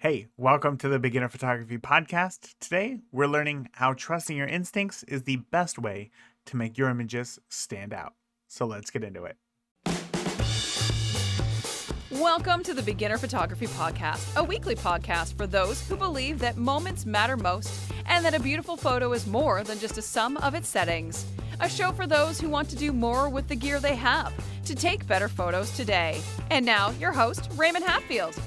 Hey, welcome to the Beginner Photography Podcast. Today, we're learning how trusting your instincts is the best way to make your images stand out. So let's get into it. Welcome to the Beginner Photography Podcast, a weekly podcast for those who believe that moments matter most and that a beautiful photo is more than just a sum of its settings. A show for those who want to do more with the gear they have to take better photos today. And now, your host, Raymond Hatfield.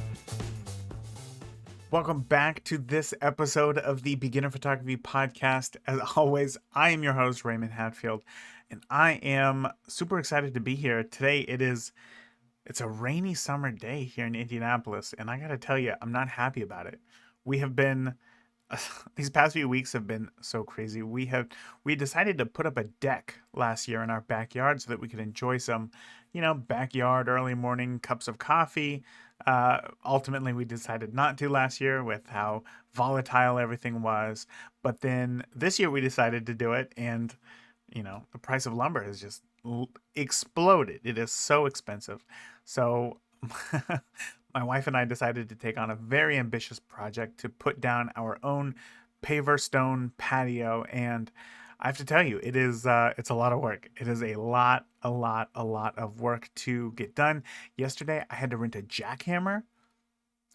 Welcome back to this episode of the Beginner Photography Podcast. As always, I am your host, Raymond Hatfield, and I am super excited to be here. Today, it's a rainy summer day here in Indianapolis, and I gotta tell you, I'm not happy about it. We have been these past few weeks have been so crazy. We decided to put up a deck last year in our backyard so that we could enjoy some, backyard early morning cups of coffee. Ultimately, we decided not to last year with how volatile everything was. But then this year we decided to do it, and the price of lumber has just exploded. It is so expensive. So my wife and I decided to take on a very ambitious project to put down our own paver stone patio, and I have to tell you, it's a lot of work. It is a lot of work to get done. Yesterday, I had to rent a jackhammer.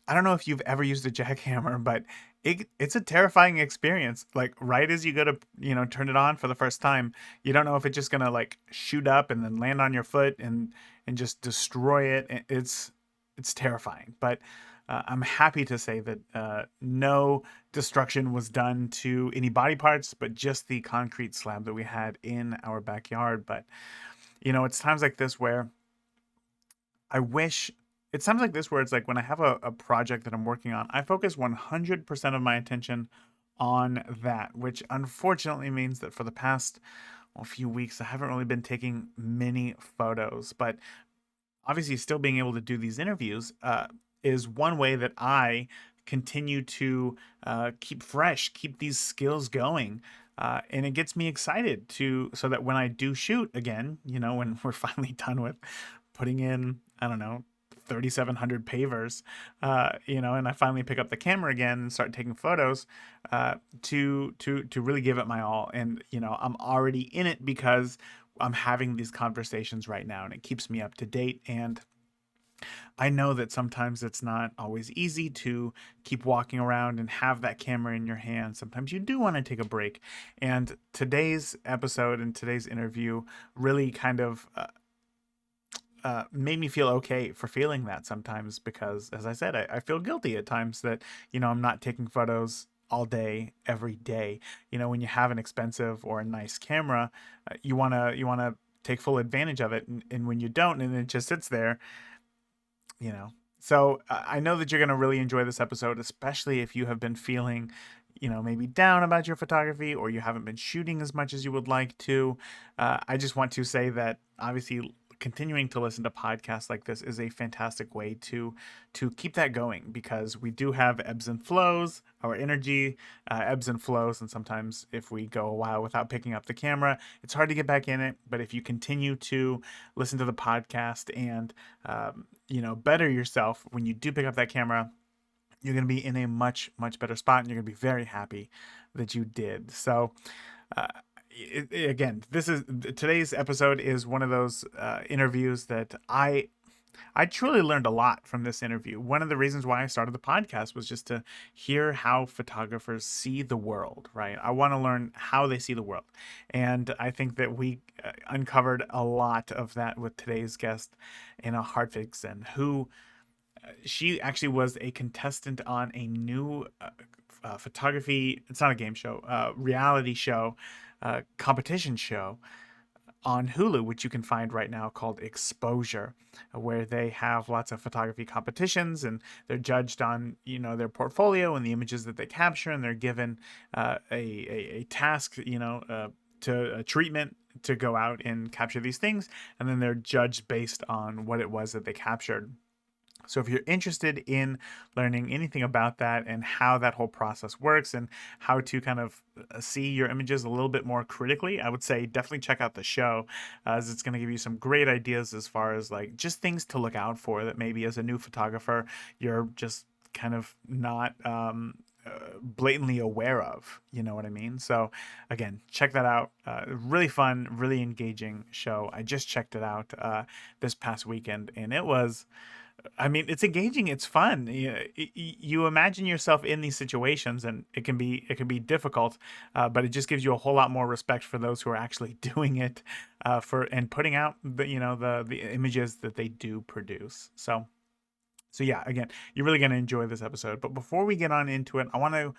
I don't know if you've ever used a jackhammer, but it's a terrifying experience. Like right as you go to, turn it on for the first time, you don't know if it's just gonna like shoot up and then land on your foot and just destroy it. It's terrifying, but I'm happy to say that no destruction was done to any body parts, but just the concrete slab that we had in our backyard. But it's times like this where I wish it's times like this where it's like when I have a project that I'm working on, I focus 100% of my attention on that, which unfortunately means that for the past few weeks, I haven't really been taking many photos. But obviously, still being able to do these interviews is one way that I continue to keep fresh, keep these skills going. And it gets me excited so that when I do shoot again, when we're finally done with putting in, I don't know, 3,700 pavers, and I finally pick up the camera again and start taking photos to really give it my all. And, I'm already in it because I'm having these conversations right now, and it keeps me up to date. And I know that sometimes it's not always easy to keep walking around and have that camera in your hand. Sometimes you do want to take a break. And today's episode and today's interview really kind of made me feel okay for feeling that sometimes because, as I said, I feel guilty at times that, I'm not taking photos all day, every day. When you have an expensive or a nice camera, you want to take full advantage of it. And when you don't, and it just sits there, So I know that you're going to really enjoy this episode, especially if you have been feeling, maybe down about your photography or you haven't been shooting as much as you would like to. I just want to say that obviously continuing to listen to podcasts like this is a fantastic way to keep that going, because we do have ebbs and flows. Our energy ebbs and flows, and sometimes if we go a while without picking up the camera, it's hard to get back in it. But if you continue to listen to the podcast and better yourself when you do pick up that camera, you're going to be in a much better spot, and you're going to be very happy that you did. So again, today's episode is one of those interviews that I truly learned a lot from this interview. One of the reasons why I started the podcast was just to hear how photographers see the world, right? I want to learn how they see the world. And I think that we uncovered a lot of that with today's guest, Anna Harvingston, who she actually was a contestant on a new photography, it's not a game show, reality show, competition show on Hulu, which you can find right now, called Exposure, where they have lots of photography competitions and they're judged on, their portfolio and the images that they capture, and they're given a task, to a treatment to go out and capture these things, and then they're judged based on what it was that they captured. So if you're interested in learning anything about that and how that whole process works and how to kind of see your images a little bit more critically, I would say definitely check out the show, as it's going to give you some great ideas as far as like just things to look out for that maybe as a new photographer you're just kind of not blatantly aware of. You know what I mean? So again, check that out. Really fun, really engaging show. I just checked it out this past weekend, and it was, I mean, it's engaging. It's fun. You imagine yourself in these situations, and it can be difficult, but it just gives you a whole lot more respect for those who are actually doing it, for and putting out the images that they do produce. So yeah, again, you're really going to enjoy this episode. But before we get on into it, I want to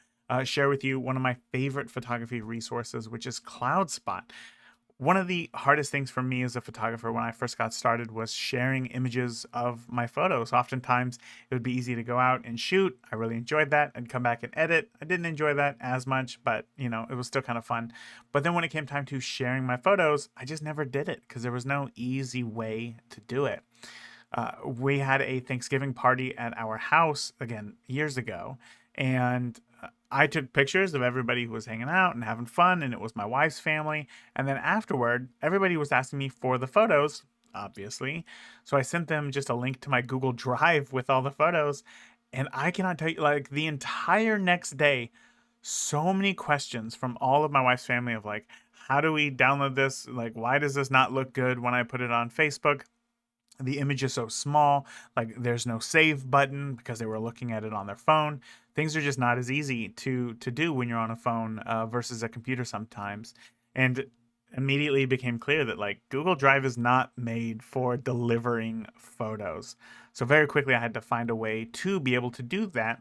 share with you one of my favorite photography resources, which is CloudSpot. One of the hardest things for me as a photographer when I first got started was sharing images of my photos. Oftentimes, it would be easy to go out and shoot. I really enjoyed that. I'd come back and edit. I didn't enjoy that as much, but it was still kind of fun. But then when it came time to sharing my photos, I just never did it because there was no easy way to do it. We had a Thanksgiving party at our house again years ago, and I took pictures of everybody who was hanging out and having fun, and it was my wife's family. And then afterward, everybody was asking me for the photos, obviously. So I sent them just a link to my Google Drive with all the photos. And I cannot tell you, like, the entire next day, so many questions from all of my wife's family of like, how do we download this? Like, why does this not look good when I put it on Facebook? The image is so small, like there's no save button because they were looking at it on their phone. Things are just not as easy to do when you're on a phone versus a computer sometimes. And immediately it became clear that like Google Drive is not made for delivering photos. So very quickly I had to find a way to be able to do that.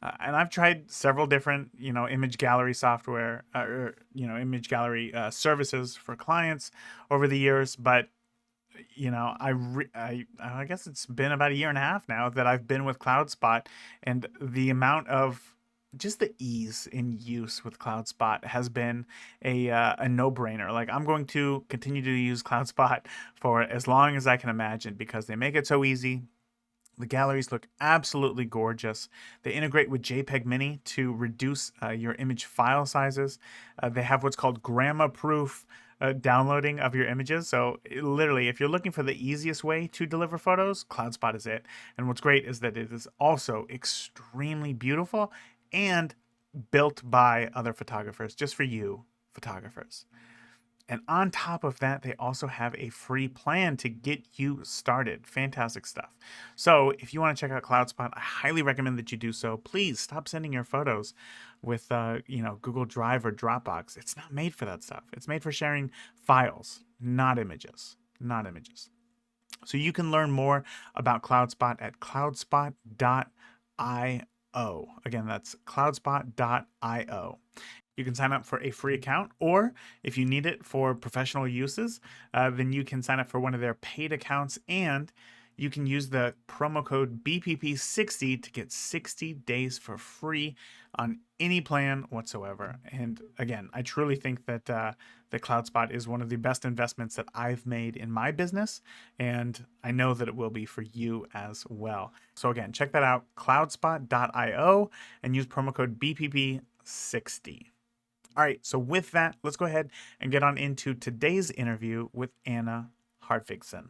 And I've tried several different, image gallery software image gallery services for clients over the years, but I guess it's been about a year and a half now that I've been with CloudSpot, and the amount of just the ease in use with CloudSpot has been a no-brainer. Like I'm going to continue to use CloudSpot for as long as I can imagine because they make it so easy. The galleries look absolutely gorgeous. They integrate with JPEG Mini to reduce your image file sizes. They have what's called grandma-proof downloading of your images. So literally, if you're looking for the easiest way to deliver photos, CloudSpot is it. And what's great is that it is also extremely beautiful and built by other photographers, just for you photographers. And on top of that, they also have a free plan to get you started. Fantastic stuff. So if you want to check out CloudSpot, I highly recommend that you do so. Please stop sending your photos with Google Drive or Dropbox. It's not made for that stuff. It's made for sharing files, not images. Not images. So you can learn more about CloudSpot at cloudspot.io. Again, that's cloudspot.io. You can sign up for a free account, or if you need it for professional uses, then you can sign up for one of their paid accounts, and you can use the promo code BPP60 to get 60 days for free on any plan whatsoever. And again, I truly think that the CloudSpot is one of the best investments that I've made in my business, and I know that it will be for you as well. So again, check that out, cloudspot.io, and use promo code BPP60. All right, so with that, let's go ahead and get on into today's interview with Anna Harvingston.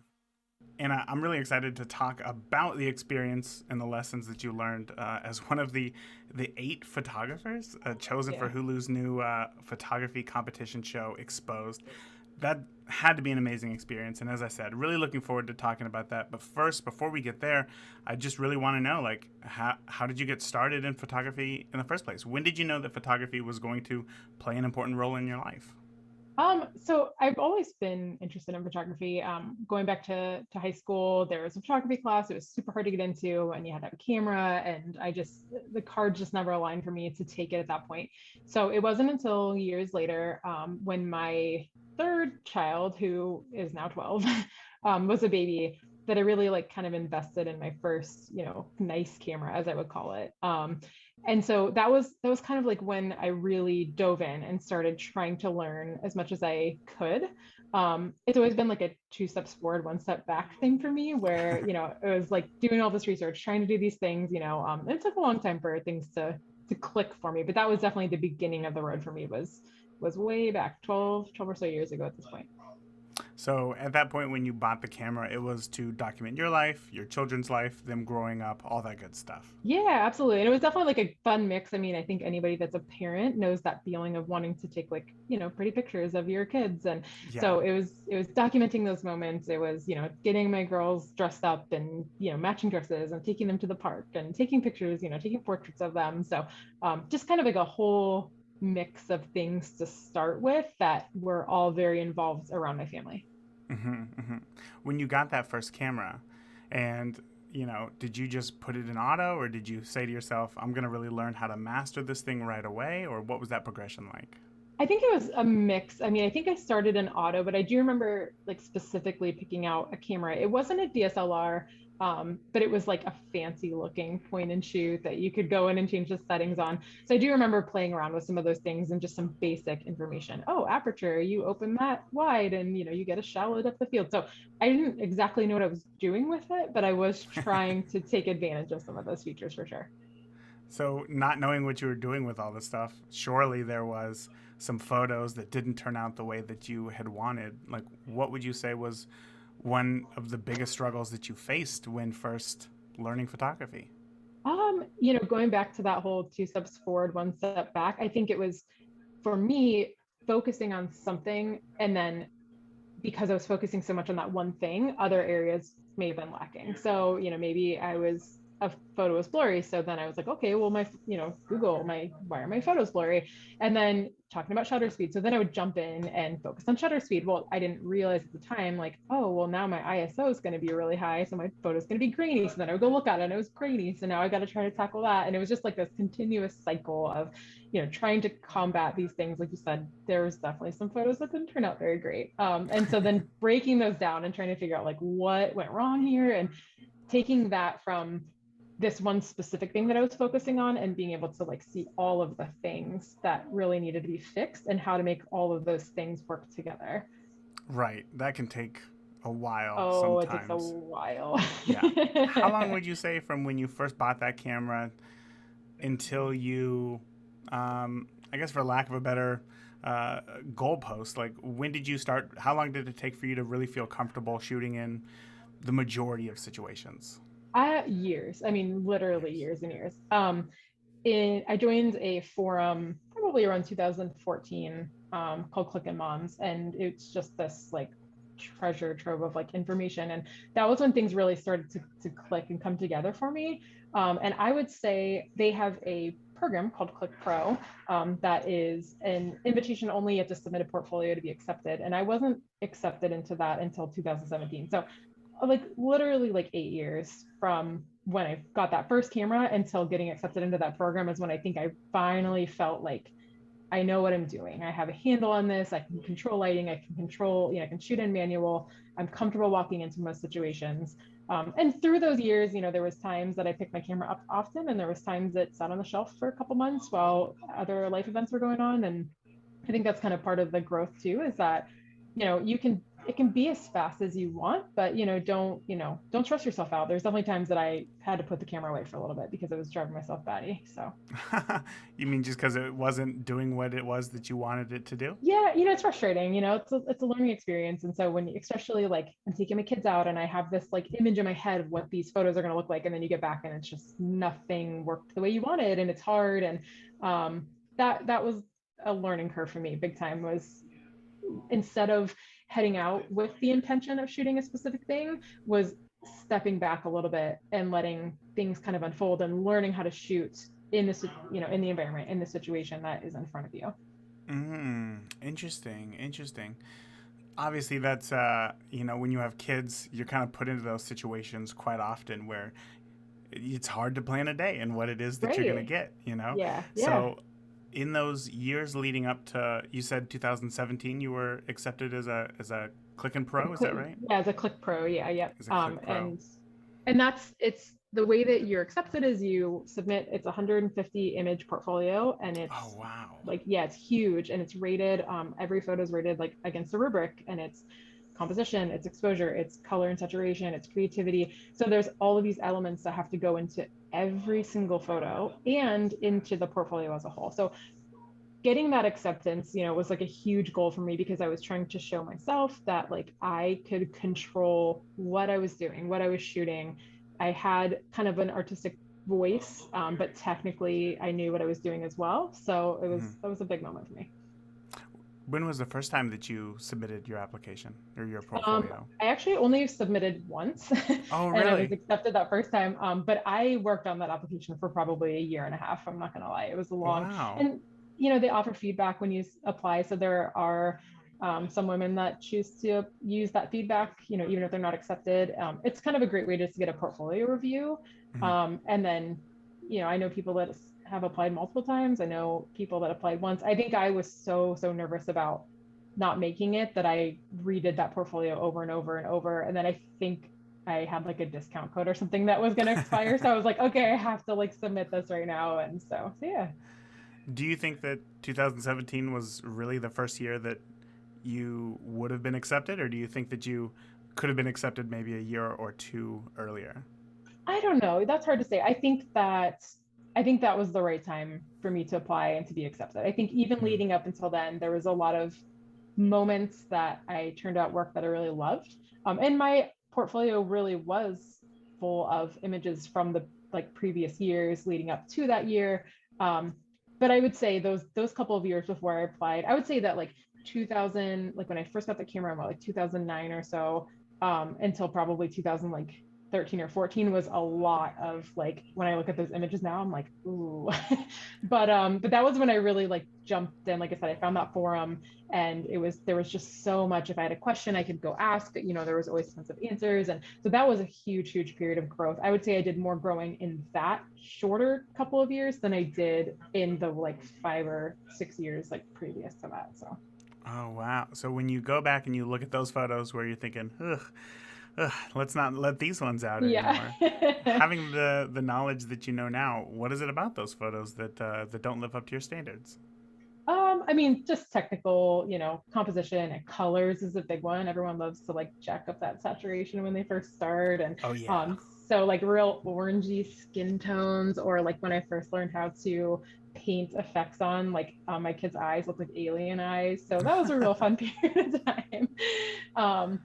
Anna, I'm really excited to talk about the experience and the lessons that you learned as one of the 8 photographers chosen for Hulu's new photography competition show, Exposed. That had to be an amazing experience, and as I said, really looking forward to talking about that. But first, before we get there, I just really want to know, like, how did you get started in photography in the first place? When did you know that photography was going to play an important role in your life? So I've always been interested in photography. Going back to high school, there was a photography class. It was super hard to get into, and you had to have a camera, and the cards just never aligned for me to take it at that point. So it wasn't until years later, when my third child, who is now 12, was a baby, that I really kind of invested in my first, nice camera, as I would call it. And so that was kind of when I really dove in and started trying to learn as much as I could. It's always been like a 2 steps forward, 1 step back thing for me, where it was doing all this research, trying to do these things. It took a long time for things to click for me, but that was definitely the beginning of the road for me. Was way back 12 or so years ago at this point. So at that point, when you bought the camera, it was to document your life, your children's life, them growing up, all that good stuff. Yeah, absolutely. And it was definitely like a fun mix. I mean, I think anybody that's a parent knows that feeling of wanting to take like, pretty pictures of your kids. And Yeah. so it was documenting those moments. It was, getting my girls dressed up and, matching dresses and taking them to the park and taking pictures, taking portraits of them. So just kind of like a whole mix of things to start with that were all very involved around my family. When you got that first camera, and did you just put it in auto, or did you say to yourself, I'm going to really learn how to master this thing right away? Or what was that progression like? I think it was a mix. I mean, I think I started in auto, but I do remember like specifically picking out a camera. It wasn't a DSLR, but it was like a fancy looking point and shoot that you could go in and change the settings on. So I do remember playing around with some of those things and just some basic information. Oh, aperture, you open that wide and you get a shallow depth of field. So I didn't exactly know what I was doing with it, but I was trying to take advantage of some of those features for sure. So, not knowing what you were doing with all this stuff, surely there was some photos that didn't turn out the way that you had wanted. Like, what would you say was one of the biggest struggles that you faced when first learning photography? Going back to that whole two steps forward, one step back, I think it was for me focusing on something and then because I was focusing so much on that one thing, other areas may have been lacking. So, maybe a photo was blurry. So then I was like, okay, well, Google, why are my photos blurry? And then talking about shutter speed. So then I would jump in and focus on shutter speed. Well, I didn't realize at the time, like, oh, well, now my ISO is going to be really high. So my photo's going to be grainy. So then I would go look at it and it was grainy. So now I got to try to tackle that. And it was just like this continuous cycle of, trying to combat these things. Like you said, there was definitely some photos that didn't turn out very great. And so then breaking those down and trying to figure out like what went wrong here and taking that from this one specific thing that I was focusing on and being able to like see all of the things that really needed to be fixed and how to make all of those things work together. Right. That can take a while Oh, it takes a sometimes. while. Yeah. How long would you say from when you first bought that camera until you, I guess for lack of a better goalpost, like when did you start? How long did it take for you to really feel comfortable shooting in the majority of situations? Years. I mean, literally Years. years and years. I joined a forum probably around 2014 called Click and Moms, and it's just this like treasure trove of like information. And that was when things really started to click and come together for me. And I would say they have a program called Click Pro that is an invitation only. You have to submit a portfolio to be accepted. And I wasn't accepted into that until 2017. So like literally like 8 years from when I got that first camera until getting accepted into that program is when I think I finally felt like I know what I'm doing. I have a handle on this. I can control lighting. I can control, I can shoot in manual. I'm comfortable walking into most situations. And through those years, there was times that I picked my camera up often, and there was times that sat on the shelf for a couple months while other life events were going on. And I think that's kind of part of the growth too, is that, it can be as fast as you want, but don't stress yourself out. There's definitely times that I had to put the camera away for a little bit because I was driving myself batty. So You mean just because it wasn't doing what it was that you wanted it to do? yeah, it's frustrating, it's a learning experience. And so when, especially like I'm taking my kids out and I have this like image in my head of what these photos are going to look like, and then you get back and it's just nothing worked the way you wanted and it's hard. And that was a learning curve for me big time. Was instead of heading out with the intention of shooting a specific thing, was stepping back a little bit and letting things kind of unfold and learning how to shoot in this, in the environment, in the situation that is in front of you. Interesting. Interesting. Obviously, that's when you have kids, you're kind of put into those situations quite often where it's hard to plan a day and what it is that you're going to Right. get. Yeah. Yeah. So in those years leading up to, you said 2017, you were accepted as a Click and Pro, is that right? Yeah, as a Click Pro. Yeah. Yep. As a Click Pro. And it's the way that you're accepted is you submit, it's 150 image portfolio, and Oh it's wow. like, yeah, it's huge, and it's rated, every photo is rated like against a rubric, and it's composition, it's exposure, it's color and saturation, it's creativity. So there's all of these elements that have to go into every single photo and into the portfolio as a whole. So getting that acceptance, was like a huge goal for me because I was trying to show myself that like I could control what I was doing, what I was shooting. I had kind of an artistic voice, but technically I knew what I was doing as well. So Mhm. that was a big moment for me. When was the first time that you submitted your application or your Um, portfolio? I actually only submitted once Oh, and I was really? accepted that first time. But I worked on that application for probably a year and a half. I'm not going to lie. It was a long, Wow. and they offer feedback when you apply. So there are some women that choose to use that feedback, even if they're not accepted. It's kind of a great way just to get a portfolio review. Mhm. And then, I know people that have applied multiple times. I know people that applied once. I think I was so nervous about not making it that I redid that portfolio over and over and over. And then I think I had like a discount code or something that was going to expire. So I was like, okay, I have to like submit this right now. And so yeah. Do you think that 2017 was really the first year that you would have been accepted, or do you think that you could have been accepted maybe a year or two earlier? I don't know. That's hard to say. I think that was the right time for me to apply and to be accepted. I think even Mm. leading up until then, there was a lot of moments that I turned out work that I really loved. And my portfolio really was full of images from the like previous years leading up to that year. Um, but I would say those couple of years before I applied, I would say that like 2000, like when I first got the camera, about like 2009 or so, until probably 2000 like 13 or 14 was a lot of like when I look at those images now, I'm like, ooh. But that was when I really like jumped in. Like I said, I found that forum and there was just so much. If I had a question I could go ask, there was always tons of answers. And so that was a huge period of growth. I would say I did more growing in that shorter couple of years than I did in the like 5 or 6 years like previous to that. So Oh, wow. So when you go back and you look at those photos where you're thinking, ugh, let's not let these ones out yeah. anymore. Having the knowledge that you know now, what is it about those photos that don't live up to your standards? I mean, just technical, composition and colors is a big one. Everyone loves to like jack up that saturation when they first start. And Oh, yeah. so like real orangey skin tones, or like when I first learned how to paint effects on, like my kids' eyes look like alien eyes. So that was a real fun period of time. Um,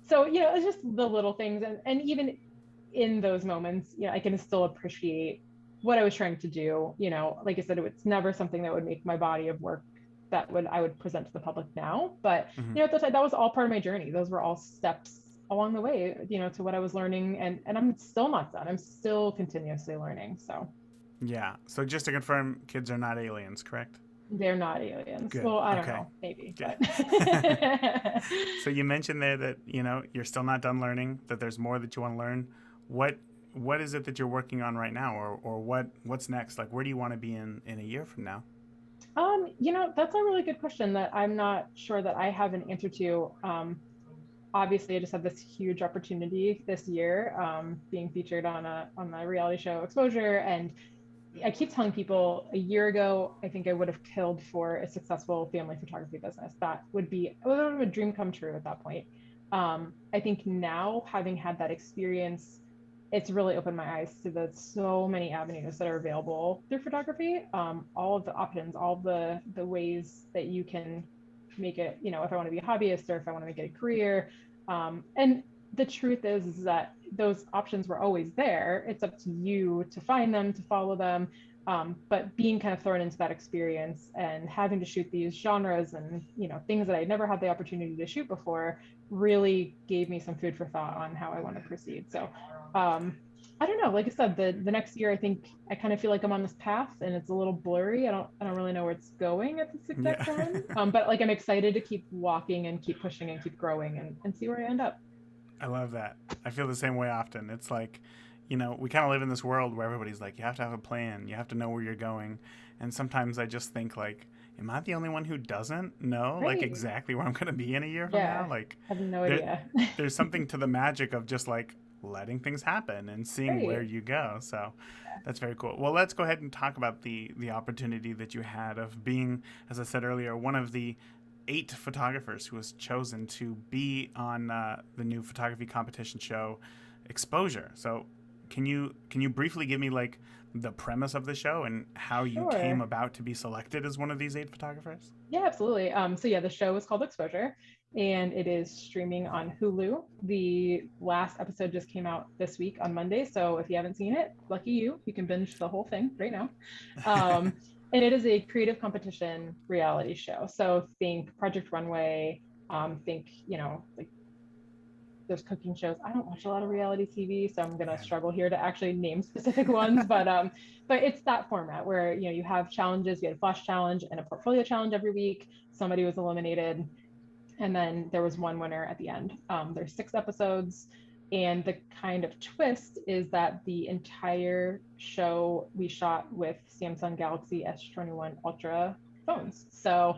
so, it's just the little things. And even in those moments, I can still appreciate what I was trying to do. Like I said, it's never something that would make my body of work that I would present to the public now. But Mhm. at the time, that was all part of my journey. Those were all steps along the way, to what I was learning, and I'm still not done. I'm still continuously learning. So Yeah. So just to confirm, kids are not aliens, correct? they're not aliens. Good. Well, I don't Okay. know, maybe, Good. but So you mentioned there that you're still not done learning. That there's more that you want to learn. What what is it that you're working on right now, or what's next? Like, where do you want to be in a year from now? that's a really good question that I'm not sure that I have an answer to. Obviously I just had this huge opportunity this year, being featured on a reality show Exposure. And I keep telling people a year ago, I think I would have killed for a successful family photography business. That would be a dream come true at that point. I think now, having had that experience, it's really opened my eyes to the so many avenues that are available through photography. All of the options, all the ways that you can make it, if I want to be a hobbyist or if I want to make it a career. And the truth is that those options were always there. It's up to you to find them, to follow them. But being kind of thrown into that experience and having to shoot these genres and things that I'd never had the opportunity to shoot before really gave me some food for thought on how I want to proceed. So I don't know. Like I said, the next year, I think I kind of feel like I'm on this path, and it's a little blurry. I don't really know where it's going at this exact Yeah. time. But like I'm excited to keep walking and keep pushing and keep growing and see where I end up. I love that. I feel the same way often. It's like, we kind of live in this world where everybody's like, you have to have a plan, you have to know where you're going. And sometimes I just think, like, am I the only one who doesn't know, like, Right. exactly where I'm going to be in a year from now? Yeah. Like, I have no there, idea. there's something to the magic of just, like, letting things happen and seeing where Right. you go. So that's very cool. Well, let's go ahead and talk about the opportunity that you had of being, as I said earlier, one of the 8 photographers who was chosen to be on the new photography competition show Exposure. So can you briefly give me like the premise of the show and how you came Sure. about to be selected as one of these 8 photographers? Yeah, absolutely. So yeah, the show is called Exposure, and it is streaming on Hulu. The last episode just came out this week on Monday, so if you haven't seen it, lucky you. You can binge the whole thing right now. Um, and it is a creative competition reality show. So think Project Runway. Think like those cooking shows. I don't watch a lot of reality TV, so I'm gonna Yeah. struggle here to actually name specific ones. But it's that format where you have challenges. You had a flash challenge and a portfolio challenge every week. Somebody was eliminated, and then there was one winner at the end. There's 6 episodes, and the kind of twist is that the entire show we shot with Samsung Galaxy S21 Ultra phones. So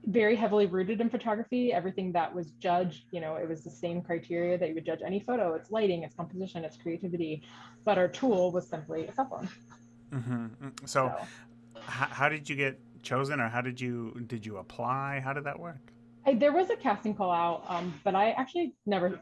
very heavily rooted in photography. Everything that was judged, it was the same criteria that you would judge any photo. It's lighting, it's composition, it's creativity. But our tool was simply a cell phone. So, So how did you get chosen, or how did you apply? How did that work? there was a casting call out, but I actually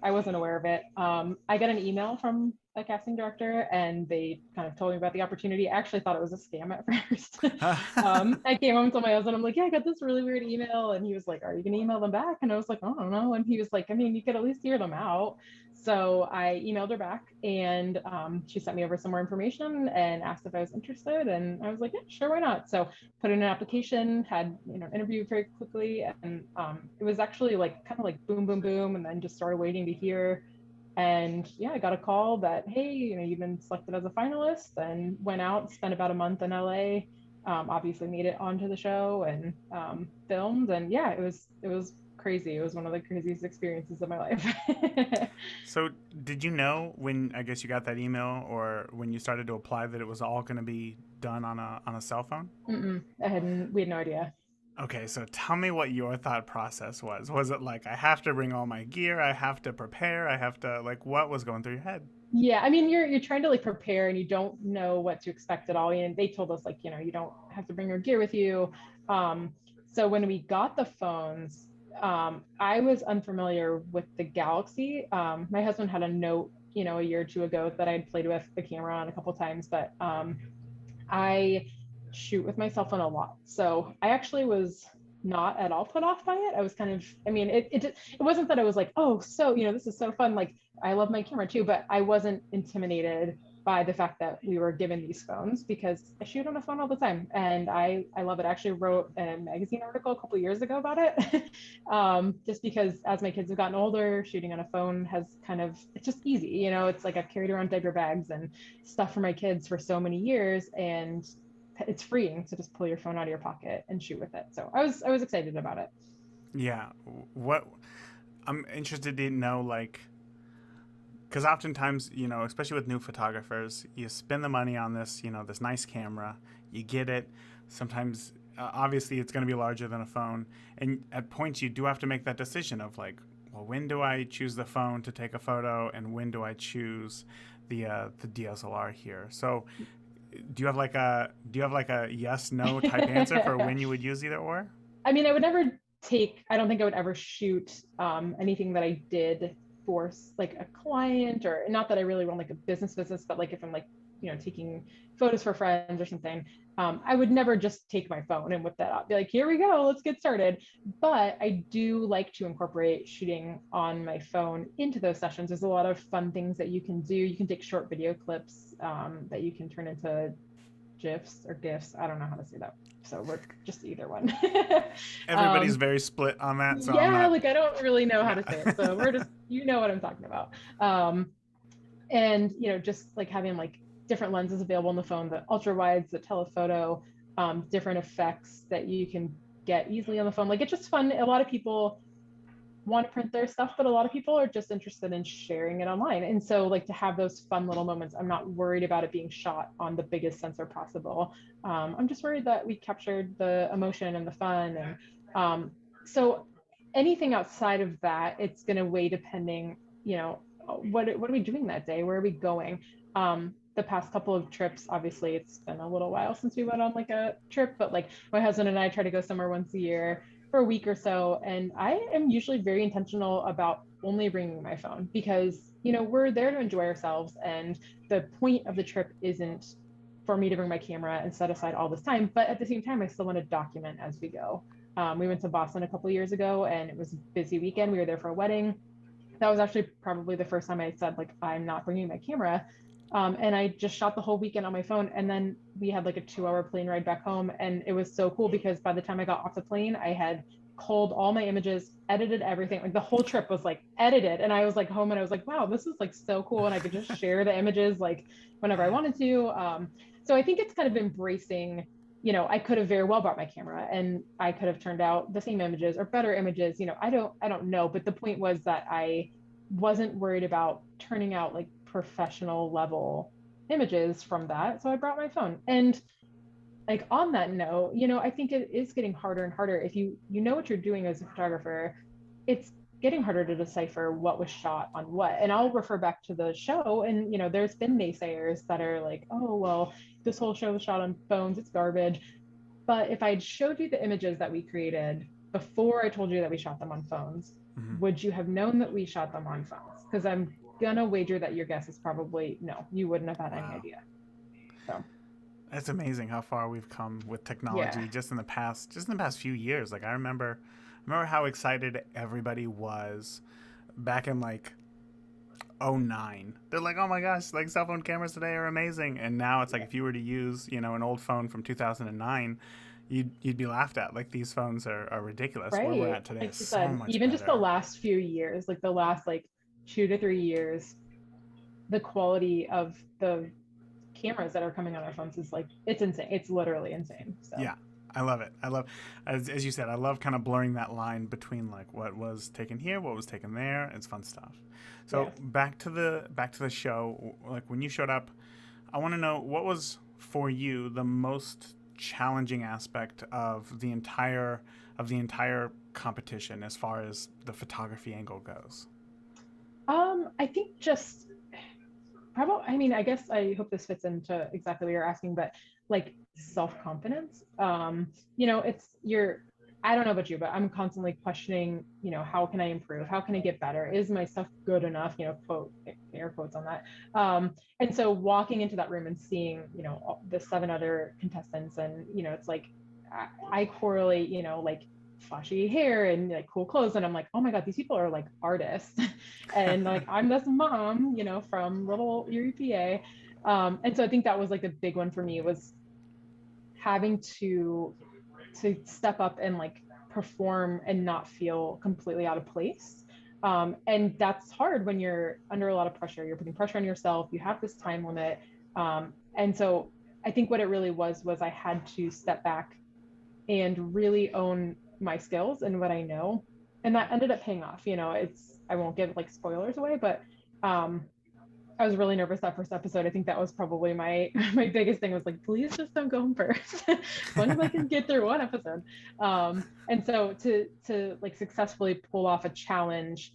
I wasn't aware of it. I got an email from a casting director and they kind of told me about the opportunity. I actually thought it was a scam at first. I came home and told my husband, I'm like, yeah, I got this really weird email. And he was like, are you going to email them back? And I was like, I don't know. And he was like, I mean, you could at least hear them out. So I emailed her back and she sent me over some more information and asked if I was interested. And I was like, yeah, sure, why not? So put in an application, had an interview very quickly. And it was actually like kind of like boom, boom, boom. And then just started waiting to hear. And yeah, I got a call that, hey, you've been selected as a finalist, and went out, spent about a month in LA. Obviously made it onto the show and filmed. And yeah, it was crazy. It was one of the craziest experiences of my life. So, did you know when I guess you got that email or when you started to apply that it was all going to be done on a cell phone? We had no idea. Okay, so tell me what your thought process was. Was it like I have to bring all my gear, I have to prepare, I have to like what was going through your head? Yeah, I mean, you're trying to like prepare and you don't know what to expect at all. And they told us like, you don't have to bring your gear with you. Um, so when we got the phones, I was unfamiliar with the Galaxy. My husband had a Note, a year or two ago that I'd played with the camera on a couple times, but I shoot with my cell phone a lot. So I actually was not at all put off by it. I was kind of, I mean, it wasn't that I was like, oh, so, this is so fun. Like I love my camera too, but I wasn't intimidated by the fact that we were given these phones because I shoot on a phone all the time and I love it. I actually wrote a magazine article a couple of years ago about it. Just because as my kids have gotten older, shooting on a phone has it's just easy. It's like I've carried around diaper bags and stuff for my kids for so many years, and it's freeing to just pull your phone out of your pocket and shoot with it. So I was excited about it. Yeah, what I'm interested to know like because oftentimes, especially with new photographers, you spend the money on this, this nice camera, you get it. Sometimes, obviously, it's going to be larger than a phone, and at points you do have to make that decision of like, well, when do I choose the phone to take a photo, and when do I choose the DSLR here? So, do you have like a yes no type answer for when you would use either or? I mean, I don't think I would ever shoot anything that I did for like a client, or not that I really run like a business, but like if I'm like, taking photos for friends or something, I would never just take my phone and whip that up, be like, here we go, let's get started. But I do like to incorporate shooting on my phone into those sessions. There's a lot of fun things that you can do. You can take short video clips that you can turn into GIFs or GIFs. I don't know how to say that. So we're just either one. Everybody's very split on that. So yeah, I'm not. like I don't really know how to say it. So we're just, what I'm talking about. And just like having like different lenses available on the phone, the ultra wides, the telephoto, different effects that you can get easily on the phone. Like it's just fun. A lot of people want to print their stuff, but a lot of people are just interested in sharing it online. And so like to have those fun little moments, I'm not worried about it being shot on the biggest sensor possible. I'm just worried that we captured the emotion and the fun. And so anything outside of that, it's going to weigh depending, what are we doing that day? Where are we going? The past couple of trips, obviously it's been a little while since we went on like a trip, but like my husband and I try to go somewhere once a year for a week or so. And I am usually very intentional about only bringing my phone because we're there to enjoy ourselves. And the point of the trip isn't for me to bring my camera and set aside all this time. But at the same time, I still want to document as we go. We went to Boston a couple of years ago and it was a busy weekend. We were there for a wedding. That was actually probably the first time I said, like, I'm not bringing my camera. And I just shot the whole weekend on my phone. And then we had like a 2 hour plane ride back home. And it was so cool because by the time I got off the plane, I had culled all my images, edited everything. Like the whole trip was like edited. And I was like home and I was like, wow, this is like so cool. And I could just share the images like whenever I wanted to. So I think it's kind of embracing, I could have very well brought my camera and I could have turned out the same images or better images. I don't know. But the point was that I wasn't worried about turning out like professional level images from that. So I brought my phone. And like on that note, I think it is getting harder and harder. If you know what you're doing as a photographer, it's getting harder to decipher what was shot on what. And I'll refer back to the show and there's been naysayers that are like, oh well, this whole show was shot on phones, it's garbage. But if I'd showed you the images that we created before I told you that we shot them on phones, would you have known that we shot them on phones? Because I'm gonna wager that your guess is probably no, you wouldn't have had any idea. So It's amazing how far we've come with technology yeah. just in the past few years. Like I remember how excited everybody was back in like '09. They're like, oh my gosh, like cell phone cameras today are amazing. And now it's like if you were to use, an old phone from 2009, you'd be laughed at. Like these phones are ridiculous. Where we're Right. at today Like is you so said, much even just the better. last few years, like the last like 2 to 3 years, the quality of the cameras that are coming on our phones is like it's insane. It's literally insane. So Yeah. I love it. I love, as you said, I love kind of blurring that line between like what was taken here, what was taken there. It's fun stuff. So yes. back to the show. Like when you showed up, I want to know what was for you the most challenging aspect of the entire competition as far as the photography angle goes. I think just probably, I mean, I guess I hope this fits into exactly what you're asking, but like self-confidence. It's I don't know about you, but I'm constantly questioning, how can I improve? How can I get better? Is my stuff good enough? Quote air quotes on that. And so walking into that room and seeing, the 7 other contestants and, it's like I correlate, like flashy hair and like cool clothes and I'm like, oh my god, these people are like artists. And like I'm this mom, from little Erie PA. And so I think that was like the big one for me was having to step up and like perform and not feel completely out of place. And that's hard when you're under a lot of pressure. You're putting pressure on yourself. You have this time limit. And so I think what it really was I had to step back and really own my skills and what I know. And that ended up paying off. I won't give like spoilers away, but um, I was really nervous that first episode. I think that was probably my my biggest thing was like, please just don't go home first. As long as I can get through one episode. And so to like successfully pull off a challenge,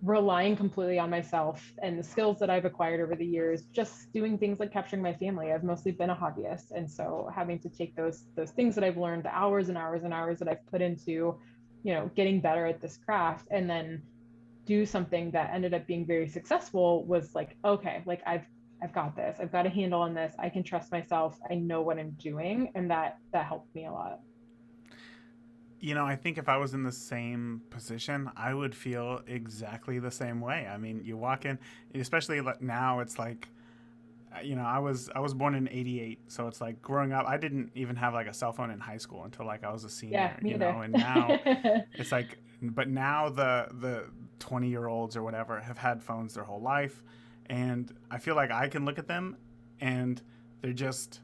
relying completely on myself and the skills that I've acquired over the years, just doing things like capturing my family. I've mostly been a hobbyist. And so having to take those things that I've learned, the hours and hours and hours that I've put into, getting better at this craft and then do something that ended up being very successful was like, okay, like I've got this. I've got a handle on this. I can trust myself. I know what I'm doing. And that helped me a lot. I think if I was in the same position, I would feel exactly the same way. I mean, you walk in, especially now, it's like, I was born in '88, so it's like growing up, I didn't even have like a cell phone in high school until like I was a Yeah, senior, me either. and now it's like, but now the 20-year-olds or whatever have had phones their whole life, and I feel like I can look at them, and they're just,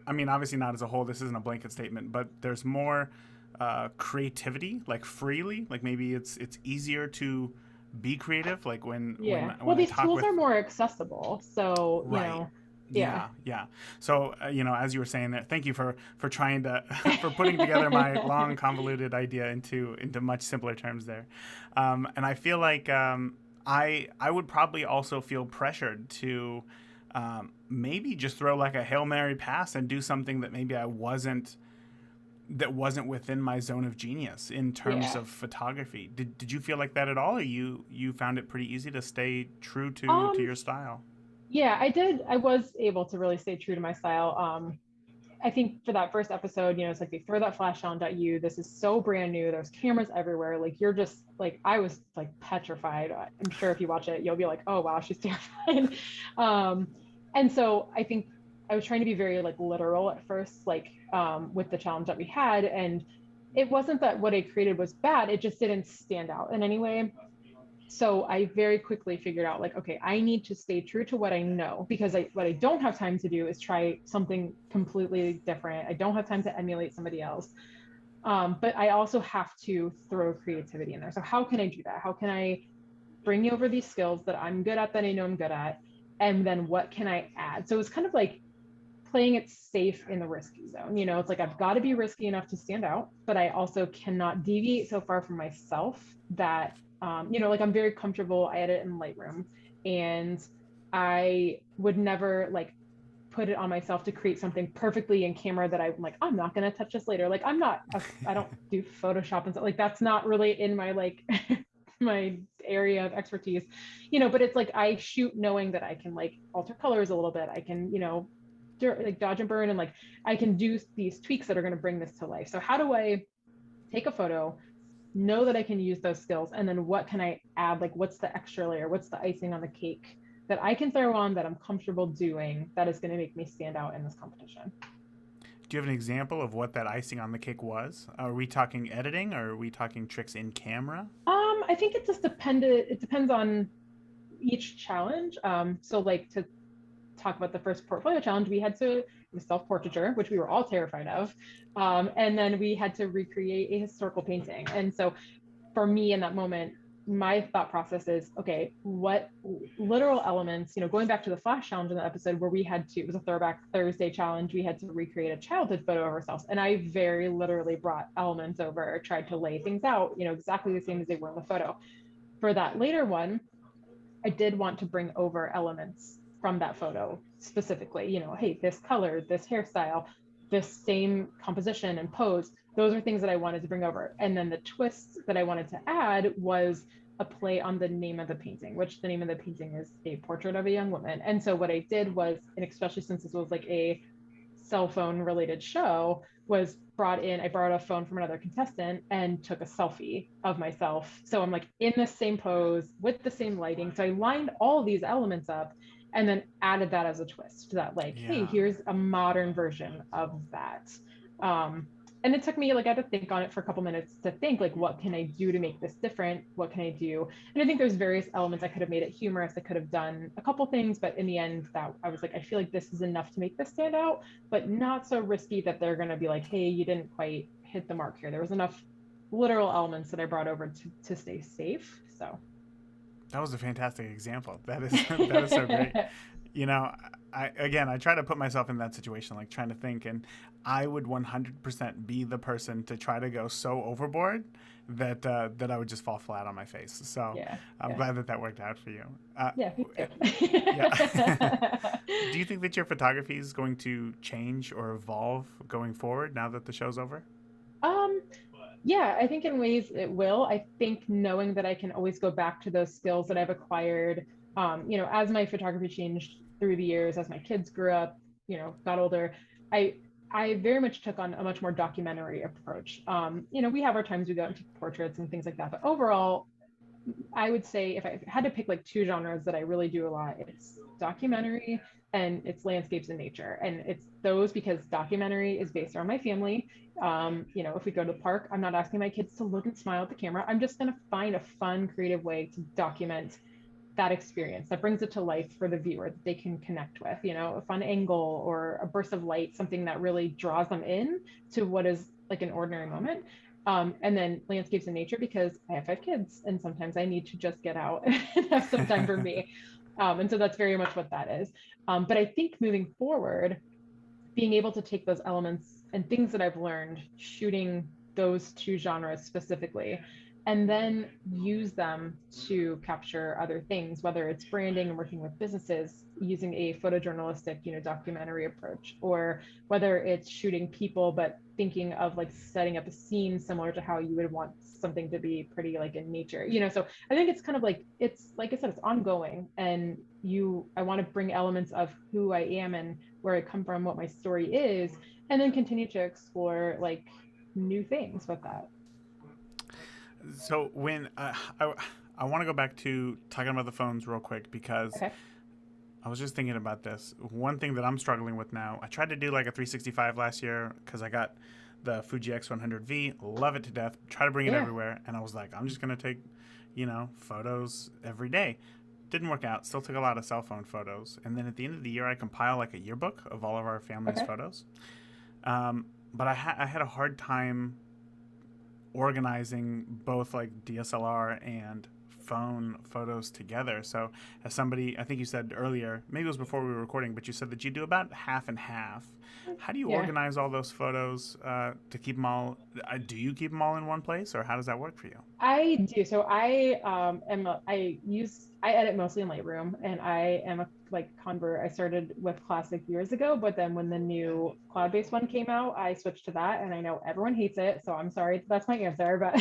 I mean, obviously not as a whole. This isn't a blanket statement, but there's more creativity, like freely. Like maybe it's easier to be creative. Like when when Yeah. Well, when I these talk tools with are more accessible. So, right. yeah. Yeah. So, as you were saying there, thank you for trying to for putting together my long convoluted idea into much simpler terms there. And I feel like I would probably also feel pressured to maybe just throw like a Hail Mary pass and do something that maybe I wasn't that wasn't within my zone of genius in terms Yeah. of photography. Did you feel like that at all, or you found it pretty easy to stay true to Um, your style? yeah, I did. I was able to really stay true to my style. I think for that first episode, it's like they throw that flash sound at you. This is so brand new. There's cameras everywhere. Like you're just like I was like petrified. I'm sure if you watch it, you'll be like, oh wow, she's terrified. um, and so I think I was trying to be very like literal at first, like with the challenge that we had. And it wasn't that what I created was bad. It just didn't stand out in any way. So I very quickly figured out like, okay, I need to stay true to what I know because what I don't have time to do is try something completely different. I don't have time to emulate somebody else. But I also have to throw creativity in there. So how can I do that? How can I bring over these skills that I'm good at, that I know I'm good at, and then what can I add? So it's kind of like playing it safe in the risky zone. It's like I've got to be risky enough to stand out, but I also cannot deviate so far from myself that like I'm very comfortable. I edit in Lightroom, and I would never like put it on myself to create something perfectly in camera that I'm like, I'm not going to touch this later. Like I don't do Photoshop and stuff. Like that's not really in my like my area of expertise, but it's like I shoot knowing that I can like alter colors a little bit. I can, like dodge and burn, and like I can do these tweaks that are going to bring this to life. So how do I take a photo, know that I can use those skills, and then what can I add? Like what's the extra layer? What's the icing on the cake that I can throw on that I'm comfortable doing that is going to make me stand out in this competition? Do you have an example of what that icing on the cake was? Are we talking editing, or are we talking tricks in camera? I think it depends on each challenge. So like to talk about the first portfolio challenge, we had to self-portraiture, which we were all terrified of. And then we had to recreate a historical painting. And so for me in that moment, my thought process is, okay, what literal elements, going back to the flash challenge in the episode where it was a throwback Thursday challenge, we had to recreate a childhood photo of ourselves. And I very literally brought elements over, tried to lay things out, exactly the same as they were in the photo. For that later one, I did want to bring over elements from that photo specifically, hey, this color, this hairstyle, this same composition and pose. Those are things that I wanted to bring over. And then the twist that I wanted to add was a play on the name of the painting, which the name of the painting is A Portrait of a Young Woman. And so what I did was, and especially since this was like a cell phone related show, was I borrowed a phone from another contestant and took a selfie of myself. So I'm like in the same pose with the same lighting. So I lined all these elements up and then added that as a twist that like, hey, Yeah. here's a modern version of that. And it took me like I had to think on it for a couple minutes to think like, what can I do to make this different? What can I do? And I think there's various elements. I could have made it humorous. I could have done a couple things, but in the end, that I was like, I feel like this is enough to make this stand out, but not so risky that they're going to be like, hey, you didn't quite hit the mark here. There was enough literal elements that I brought over to stay safe. So That was a fantastic example. That is that is so great. You know, I try to put myself in that situation, like trying to think, and I would 100% be the person to try to go so overboard that that I would just fall flat on my face. So yeah, I'm yeah, glad that that worked out for you. yeah, me Yeah. too. Do you think that your photography is going to change or evolve going forward now that the show's over? um, yeah, I think in ways it will. I think knowing that I can always go back to those skills that I've acquired, as my photography changed through the years, as my kids grew up, got older, I I very much took on a much more documentary approach. We have our times we go and take portraits and things like that, but overall, I would say if I had to pick like two genres that I really do a lot, it's documentary and it's landscapes and nature. And it's those because documentary is based around my family. If we go to the park, I'm not asking my kids to look and smile at the camera. I'm just going to find a fun, creative way to document that experience that brings it to life for the viewer that they can connect with, a fun angle or a burst of light, something that really draws them in to what is like an ordinary moment. And then landscapes and nature because I have 5 kids and sometimes I need to just get out and have some time for me. And so that's very much what that is. But I think moving forward, being able to take those elements and things that I've learned shooting those two genres specifically and then use them to capture other things, whether it's branding and working with businesses using a photojournalistic, documentary approach, or whether it's shooting people, but thinking of like setting up a scene similar to how you would want something to be pretty like in nature, So I think it's kind of like, it's like I said, it's ongoing. And I want to bring elements of who I am and where I come from, what my story is, and then continue to explore like new things with that. So when I want to go back to talking about the phones real quick because Okay. I was just thinking about this. One thing that I'm struggling with now, I tried to do like a 365 last year because I got the Fuji X100V, love it to death, try to bring it Yeah. everywhere, and I was like, I'm just gonna take, photos every day. Didn't work out. Still took a lot of cell phone photos, and then at the end of the year, I compile like a yearbook of all of our family's Okay. photos. But I had a hard time organizing both like DSLR and phone photos together. So, as somebody, I think you said earlier, maybe it was before we were recording, but you said that you do about half and half. How do you Yeah. organize all those photos to keep them all? Do you keep them all in one place, or how does that work for you? I do. So I edit mostly in Lightroom, and I am a like convert. I started with Classic years ago, but then when the new cloud-based one came out, I switched to that, and I know everyone hates it, so I'm sorry, that's my answer. But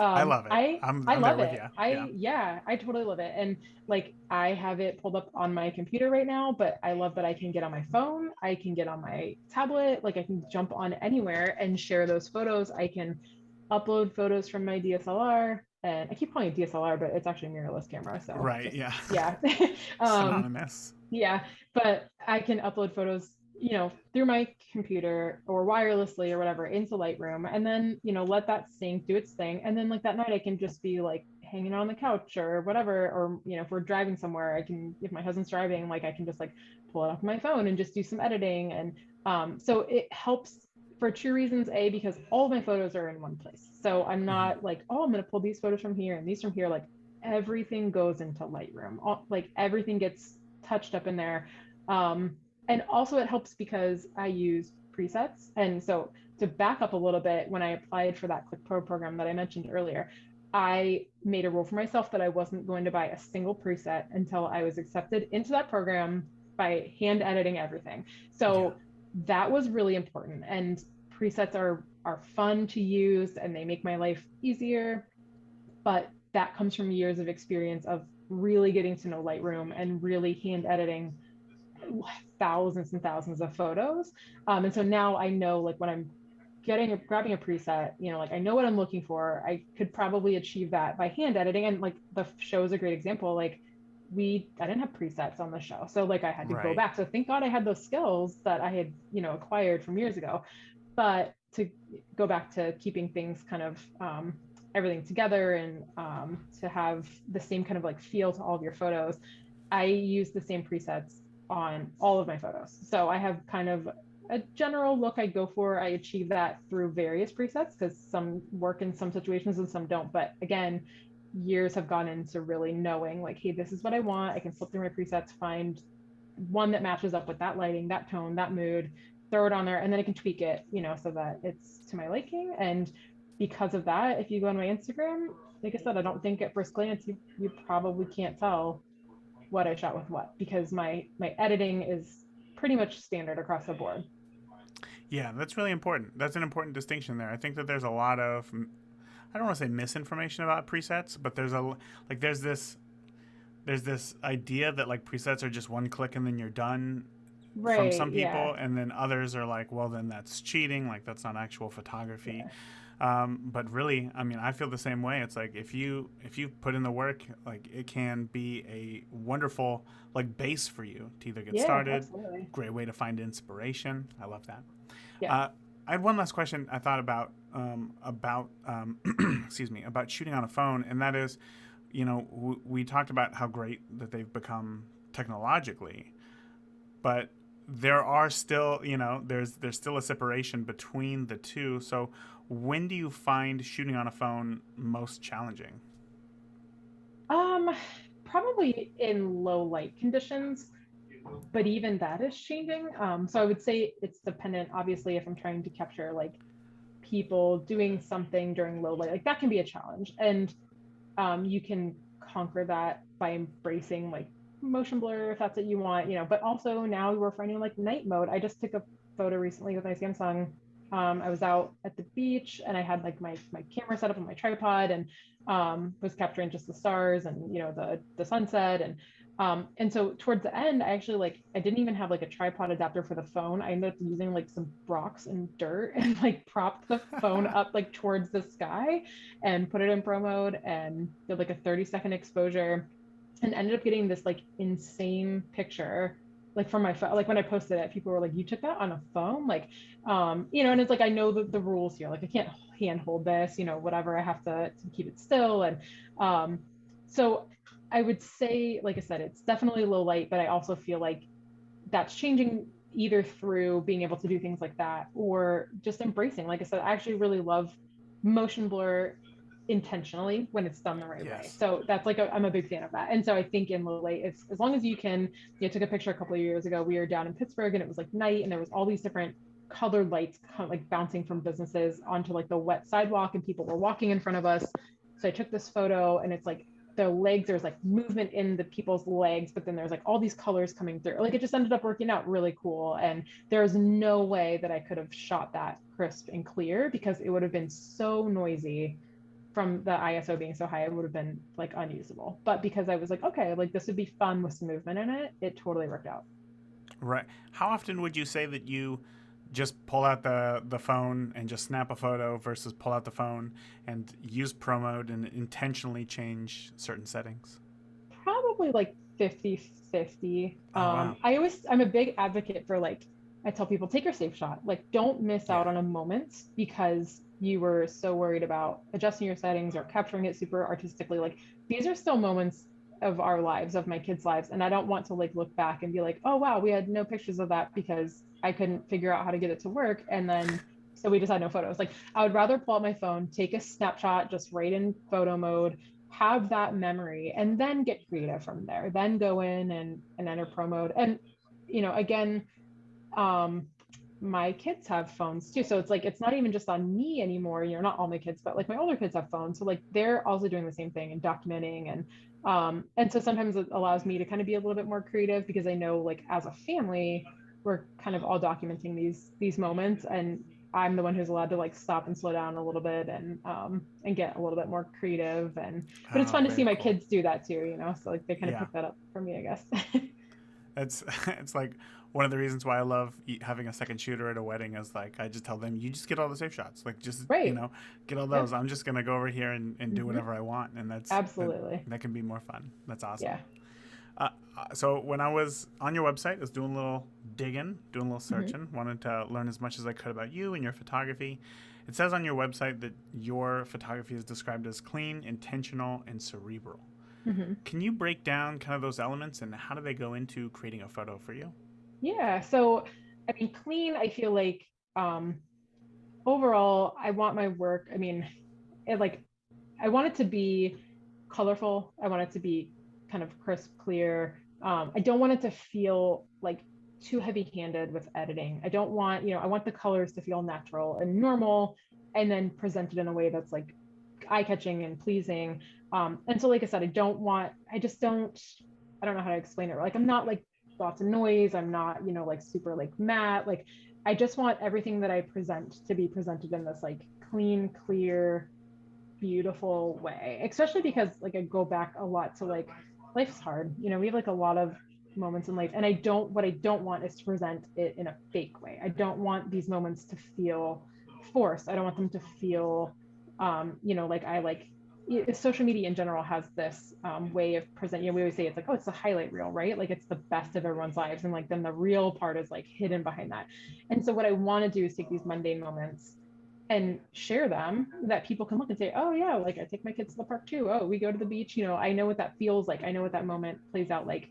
I love it. I I'm I I'm there love with it. you. Yeah. I totally love it. And like I have it pulled up on my computer right now, but I love that I can get on my phone, I can get on my tablet, like I can jump on anywhere and share those photos. I can upload photos from my DSLR, and I keep calling it DSLR, but it's actually a mirrorless camera. So Right. just, Yeah. yeah. um, Synonymous. yeah, but I can upload photos, through my computer or wirelessly or whatever into Lightroom, and then, let that sync, do its thing. And then like that night I can just be like hanging on the couch or whatever, or, if we're driving somewhere, if my husband's driving, like I can just like pull it off my phone and just do some editing. And so it helps for two reasons. A, because all of my photos are in one place. So I'm Mm-hmm. not like, oh, I'm going to pull these photos from here and these from here. Like everything goes into Lightroom. Like everything gets touched up in there. Um, and also it helps because I use presets. And so to back up a little bit, when I applied for that Click Pro program that I mentioned earlier, I made a rule for myself that I wasn't going to buy a single preset until I was accepted into that program by hand editing everything. Yeah. So that was really important. And presets are fun to use and they make my life easier, but that comes from years of experience of really getting to know Lightroom and really hand editing thousands and thousands of photos. And so now I know, like, when I'm grabbing a preset, like I know what I'm looking for. I could probably achieve that by hand editing. And like the show is a great example. Like I didn't have presets on the show. So like I had to go Right. back. So thank God I had those skills that I had, acquired from years ago. But to go back to keeping things kind of everything together, and to have the same kind of like feel to all of your photos, I use the same presets on all of my photos. So I have kind of a general look I go for. I achieve that through various presets because some work in some situations and some don't. But again, years have gone into really knowing like, hey, this is what I want. I can flip through my presets, find one that matches up with that lighting, that tone, that mood, throw it on there, and then I can tweak it, so that it's to my liking. And because of that, if you go on my Instagram, like I said, I don't think at first glance you probably can't tell what I shot with what, because my editing is pretty much standard across the board. Yeah, that's really important. That's an important distinction there. I think that there's a lot of I don't want to say misinformation about presets, but like there's this idea that like presets are just one click and then you're done from Right. some Yeah. people, and then others are like, well, then that's cheating, like that's not actual photography. Yeah. But really, I mean, I feel the same way. It's like if you put in the work, like it can be a wonderful like base for you to either get Yeah. started. Absolutely. Great way to find inspiration. I love that. Yeah. uh, I had one last question I thought about excuse me, about shooting on a phone, and that is, we talked about how great that they've become technologically, but there are still, there's still a separation between the two. So, when do you find shooting on a phone most challenging? Um, Probably in low light conditions, but even that is changing. So I would say it's dependent, obviously, if I'm trying to capture like people doing something during low light, like that can be a challenge. And you can conquer that by embracing like motion blur if that's what you want, but also now we're finding like night mode. I just took a photo recently with my Samsung. I was out at the beach and I had like my camera set up on my tripod and was capturing just the stars and the sunset and so towards the end, I didn't even have like a tripod adapter for the phone. I ended up using like some rocks and dirt and like propped the phone up like towards the sky and put it in pro mode and did like a 30-second exposure and ended up getting this like insane picture like from my phone. Like when I posted it, people were like, you took that on a phone? Like, and it's like, I know the rules here. Like I can't hand hold this, whatever. I have to keep it still. And so I would say, like I said, it's definitely low light, but I also feel like that's changing either through being able to do things like that or just embracing. Like I said, I actually really love motion blur intentionally when it's done the right way. Yes. So that's like I'm a big fan of that. And so I think in low light, it's as long as you can. Took a picture a couple of years ago. We were down in Pittsburgh and it was like night and there was all these different colored lights kind of like bouncing from businesses onto like the wet sidewalk and people were walking in front of us. So I took this photo and it's like the legs, there's like movement in the people's legs, but then there's like all these colors coming through. Like it just ended up working out really cool. And there's no way that I could have shot that crisp and clear because it would have been so noisy from the ISO being so high, it would have been like unusable. But because I was like, okay, like this would be fun with some movement in it, it totally worked out. Right. How often would you say that you just pull out the phone and just snap a photo versus pull out the phone and use pro mode and intentionally change certain settings? Probably like 50-50. Oh wow. I'm a big advocate for like, I tell people, take your safe shot. Like, don't miss Yeah. out on a moment because you were so worried about adjusting your settings or capturing it super artistically. Like, these are still moments of our lives, of my kids' lives. And I don't want to like look back and be like, oh, wow, we had no pictures of that because I couldn't figure out how to get it to work. And then, so we just had no photos. Like, I would rather pull out my phone, take a snapshot, just right in photo mode, have that memory, and then get creative from there. Then go in and enter pro mode. And, again, um my kids have phones too, so it's like it's not even just on me anymore, not all my kids, but like my older kids have phones, so like they're also doing the same thing and documenting and so sometimes it allows me to kind of be a little bit more creative because I know like as a family we're kind of all documenting these moments and I'm the one who's allowed to like stop and slow down a little bit and get a little bit more creative but it's Oh, fun to see very my cool. kids do that too, so like they kind of Yeah. pick that up for me, I guess. It's it's like one of the reasons why I love having a second shooter at a wedding is like I just tell them you just get all the safe shots, like just Right. get all those. Yep. I'm just gonna go over here and do Hmm. whatever I want, and Absolutely. that can be more fun. That's awesome. Yeah. So when I was on your website, I was doing a little digging, doing a little Hmm. searching, wanted to learn as much as I could about you and your photography. It says on your website that your photography is described as clean, intentional, and cerebral. Hmm. Can you break down kind of those elements and how do they go into creating a photo for you? Yeah. So, I mean, clean, I feel like um, overall, I want my work, I mean, like, I want it to be colorful. I want it to be kind of crisp, clear. I don't want it to feel like too heavy handed with editing. I don't want, I want the colors to feel natural and normal and then presented in a way that's like eye catching and pleasing. And so, like I said, I don't know how to explain it. Like, I'm not like lots of noise. I'm not, like super like matte. Like, I just want everything that I present to be presented in this like clean, clear, beautiful way, especially because like I go back a lot to like life's hard. We have like a lot of moments in life and what I don't want is to present it in a fake way. I don't want these moments to feel forced. I don't want them to feel like social media in general has this way of presenting. We always say it's like, oh, it's the highlight reel, right? Like it's the best of everyone's lives and like then the real part is like hidden behind that. And so what I want to do is take these mundane moments and share them that people can look and say, oh yeah, like I take my kids to the park too. Oh, we go to the beach. I know what that feels like. I know what that moment plays out like.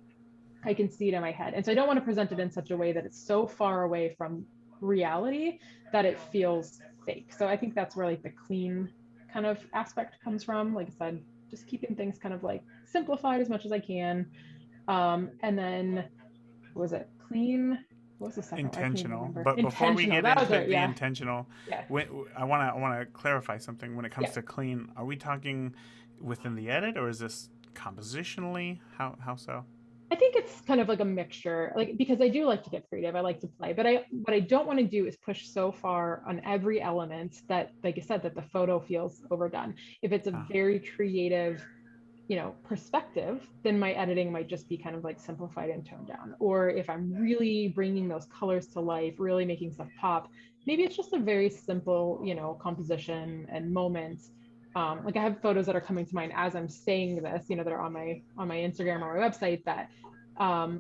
I can see it in my head. And so I don't want to present it in such a way that it's so far away from reality that it feels fake. So I think that's where like the clean kind of aspect comes from. Like I said, just keeping things kind of like simplified as much as I can. And then what was it? Clean. What was the second one? I can't even Intentional. remember. But before we Intentional. get That was into it. the Yeah. intentional, Yeah. I wanna clarify something. When it comes Yeah. to clean, are we talking within the edit, or is this compositionally? How so? I think it's kind of like a mixture, like because I do like to get creative. I like to play, but I what I don't want to do is push so far on every element that, like I said, that the photo feels overdone. If it's a Ah, very creative, perspective, then my editing might just be kind of like simplified and toned down. Or if I'm really bringing those colors to life, really making stuff pop, maybe it's just a very simple, composition and moments. Like I have photos that are coming to mind as I'm saying this, that are on my Instagram or my website that,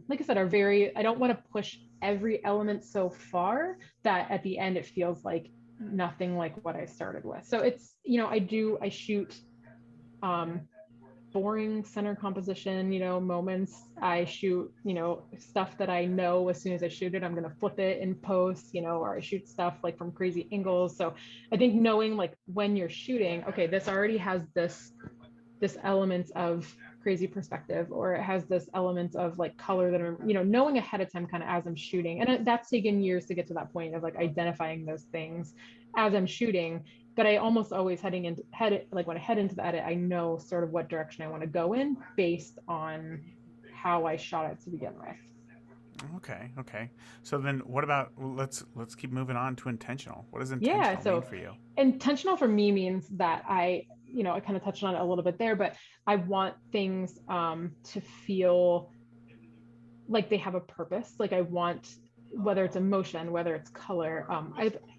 like I said, are very. I don't want to push every element so far that at the end it feels like nothing like what I started with. So it's, I shoot um, boring center composition, moments. I shoot, stuff that I know as soon as I shoot it, I'm going to flip it in post, or I shoot stuff like from crazy angles. So I think knowing like when you're shooting, okay, this already has this element of crazy perspective, or it has this element of like color that I'm, knowing ahead of time kind of as I'm shooting. And that's taken years to get to that point of like identifying those things as I'm shooting. But I almost always like when I head into the edit, I know sort of what direction I want to go in based on how I shot it to begin with. okay, okay. So then, what about let's keep moving on to intentional. What does Yeah. intentional mean So for you? intentional for me means that I kind of touched on it a little bit there, but I want things to feel like they have a purpose. Like I want, whether it's emotion, whether it's color.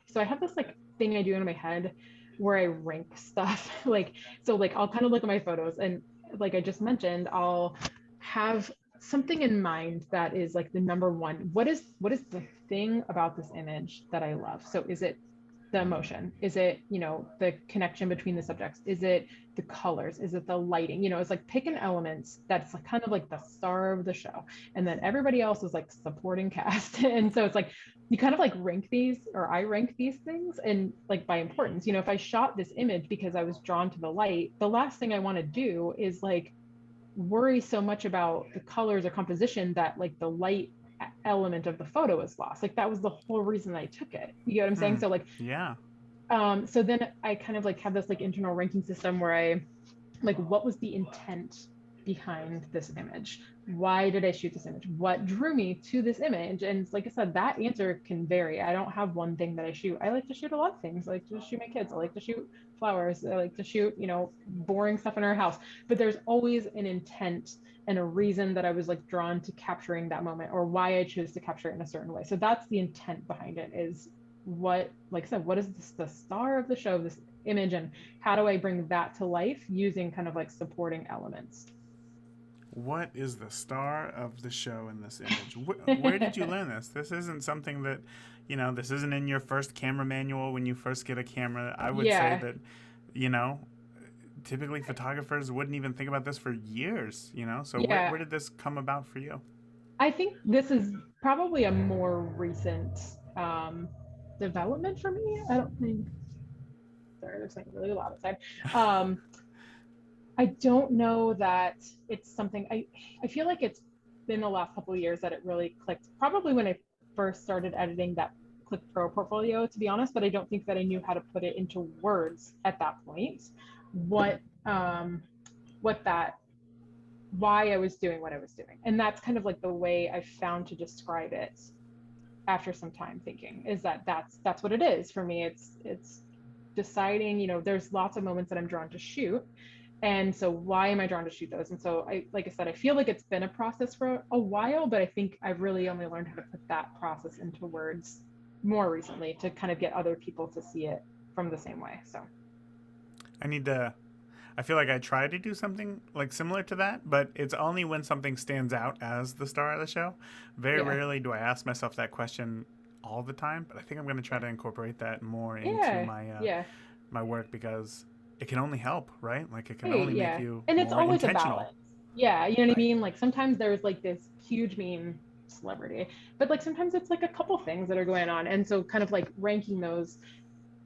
So I have this like thing I do in my head where I rank stuff. Like I'll kind of look at my photos and like I just mentioned, I'll have something in mind that is like the number one. What is the thing about this image that I love? So is it the emotion? Is it, the connection between the subjects? Is it the colors? Is it the lighting? It's like pick an element that's like kind of like the star of the show. And then everybody else is like supporting cast. And so it's like you kind of like rank these, or I rank these things and like by importance. If I shot this image because I was drawn to the light, the last thing I want to do is like worry so much about the colors or composition that like the light element of the photo is lost. Like that was the whole reason I took it. You get what I'm saying? Hmm. So like Yeah. so then I kind of like have this like internal ranking system where I like, what was the intent behind this image? Why did I shoot this image? What drew me to this image? And like I said, that answer can vary. I don't have one thing that I shoot. I like to shoot a lot of things. I like to shoot my kids. I like to shoot flowers. I like to shoot, boring stuff in our house. But there's always an intent and a reason that I was like drawn to capturing that moment, or why I chose to capture it in a certain way. So that's the intent behind it, is what, like I said, what is this, the star of the show, this image, and how do I bring that to life using kind of like supporting elements? What is the star of the show in this image? Where did you learn this? This isn't something that, this isn't in your first camera manual when you first get a camera. I would say Yeah. that, you know, typically photographers wouldn't even think about this for years. So where Yeah. did this come about for you? I think this is probably a more recent um, development for me. I don't think, sorry, there's something really loud outside. Um, I don't know that it's something I feel like it's been the last couple of years that it really clicked. Probably when I first started editing that Click Pro portfolio, to be honest, but I don't think that I knew how to put it into words at that point. What um what that why I was doing what I was doing. And that's kind of like the way I found to describe it after some time thinking, is that that's what it is for me. It's deciding, there's lots of moments that I'm drawn to shoot, and so why am I drawn to shoot those? And so I, like I said, I feel like it's been a process for a while, but I think I've really only learned how to put that process into words more recently to kind of get other people to see it from the same way. So I need to. I feel like I try to do something like similar to that, but it's only when something stands out as the star of the show. Very yeah. rarely do I ask myself that question all the time, but I think I'm going to try to incorporate that more into Yeah. my Yeah. my work, because it can only help, right? Like it can Right, only make yeah. you And it's more always a intentional. balance. Yeah, you know what I Right. mean? Like sometimes there's like this huge meme celebrity, but like sometimes it's like a couple things that are going on. And so kind of like ranking those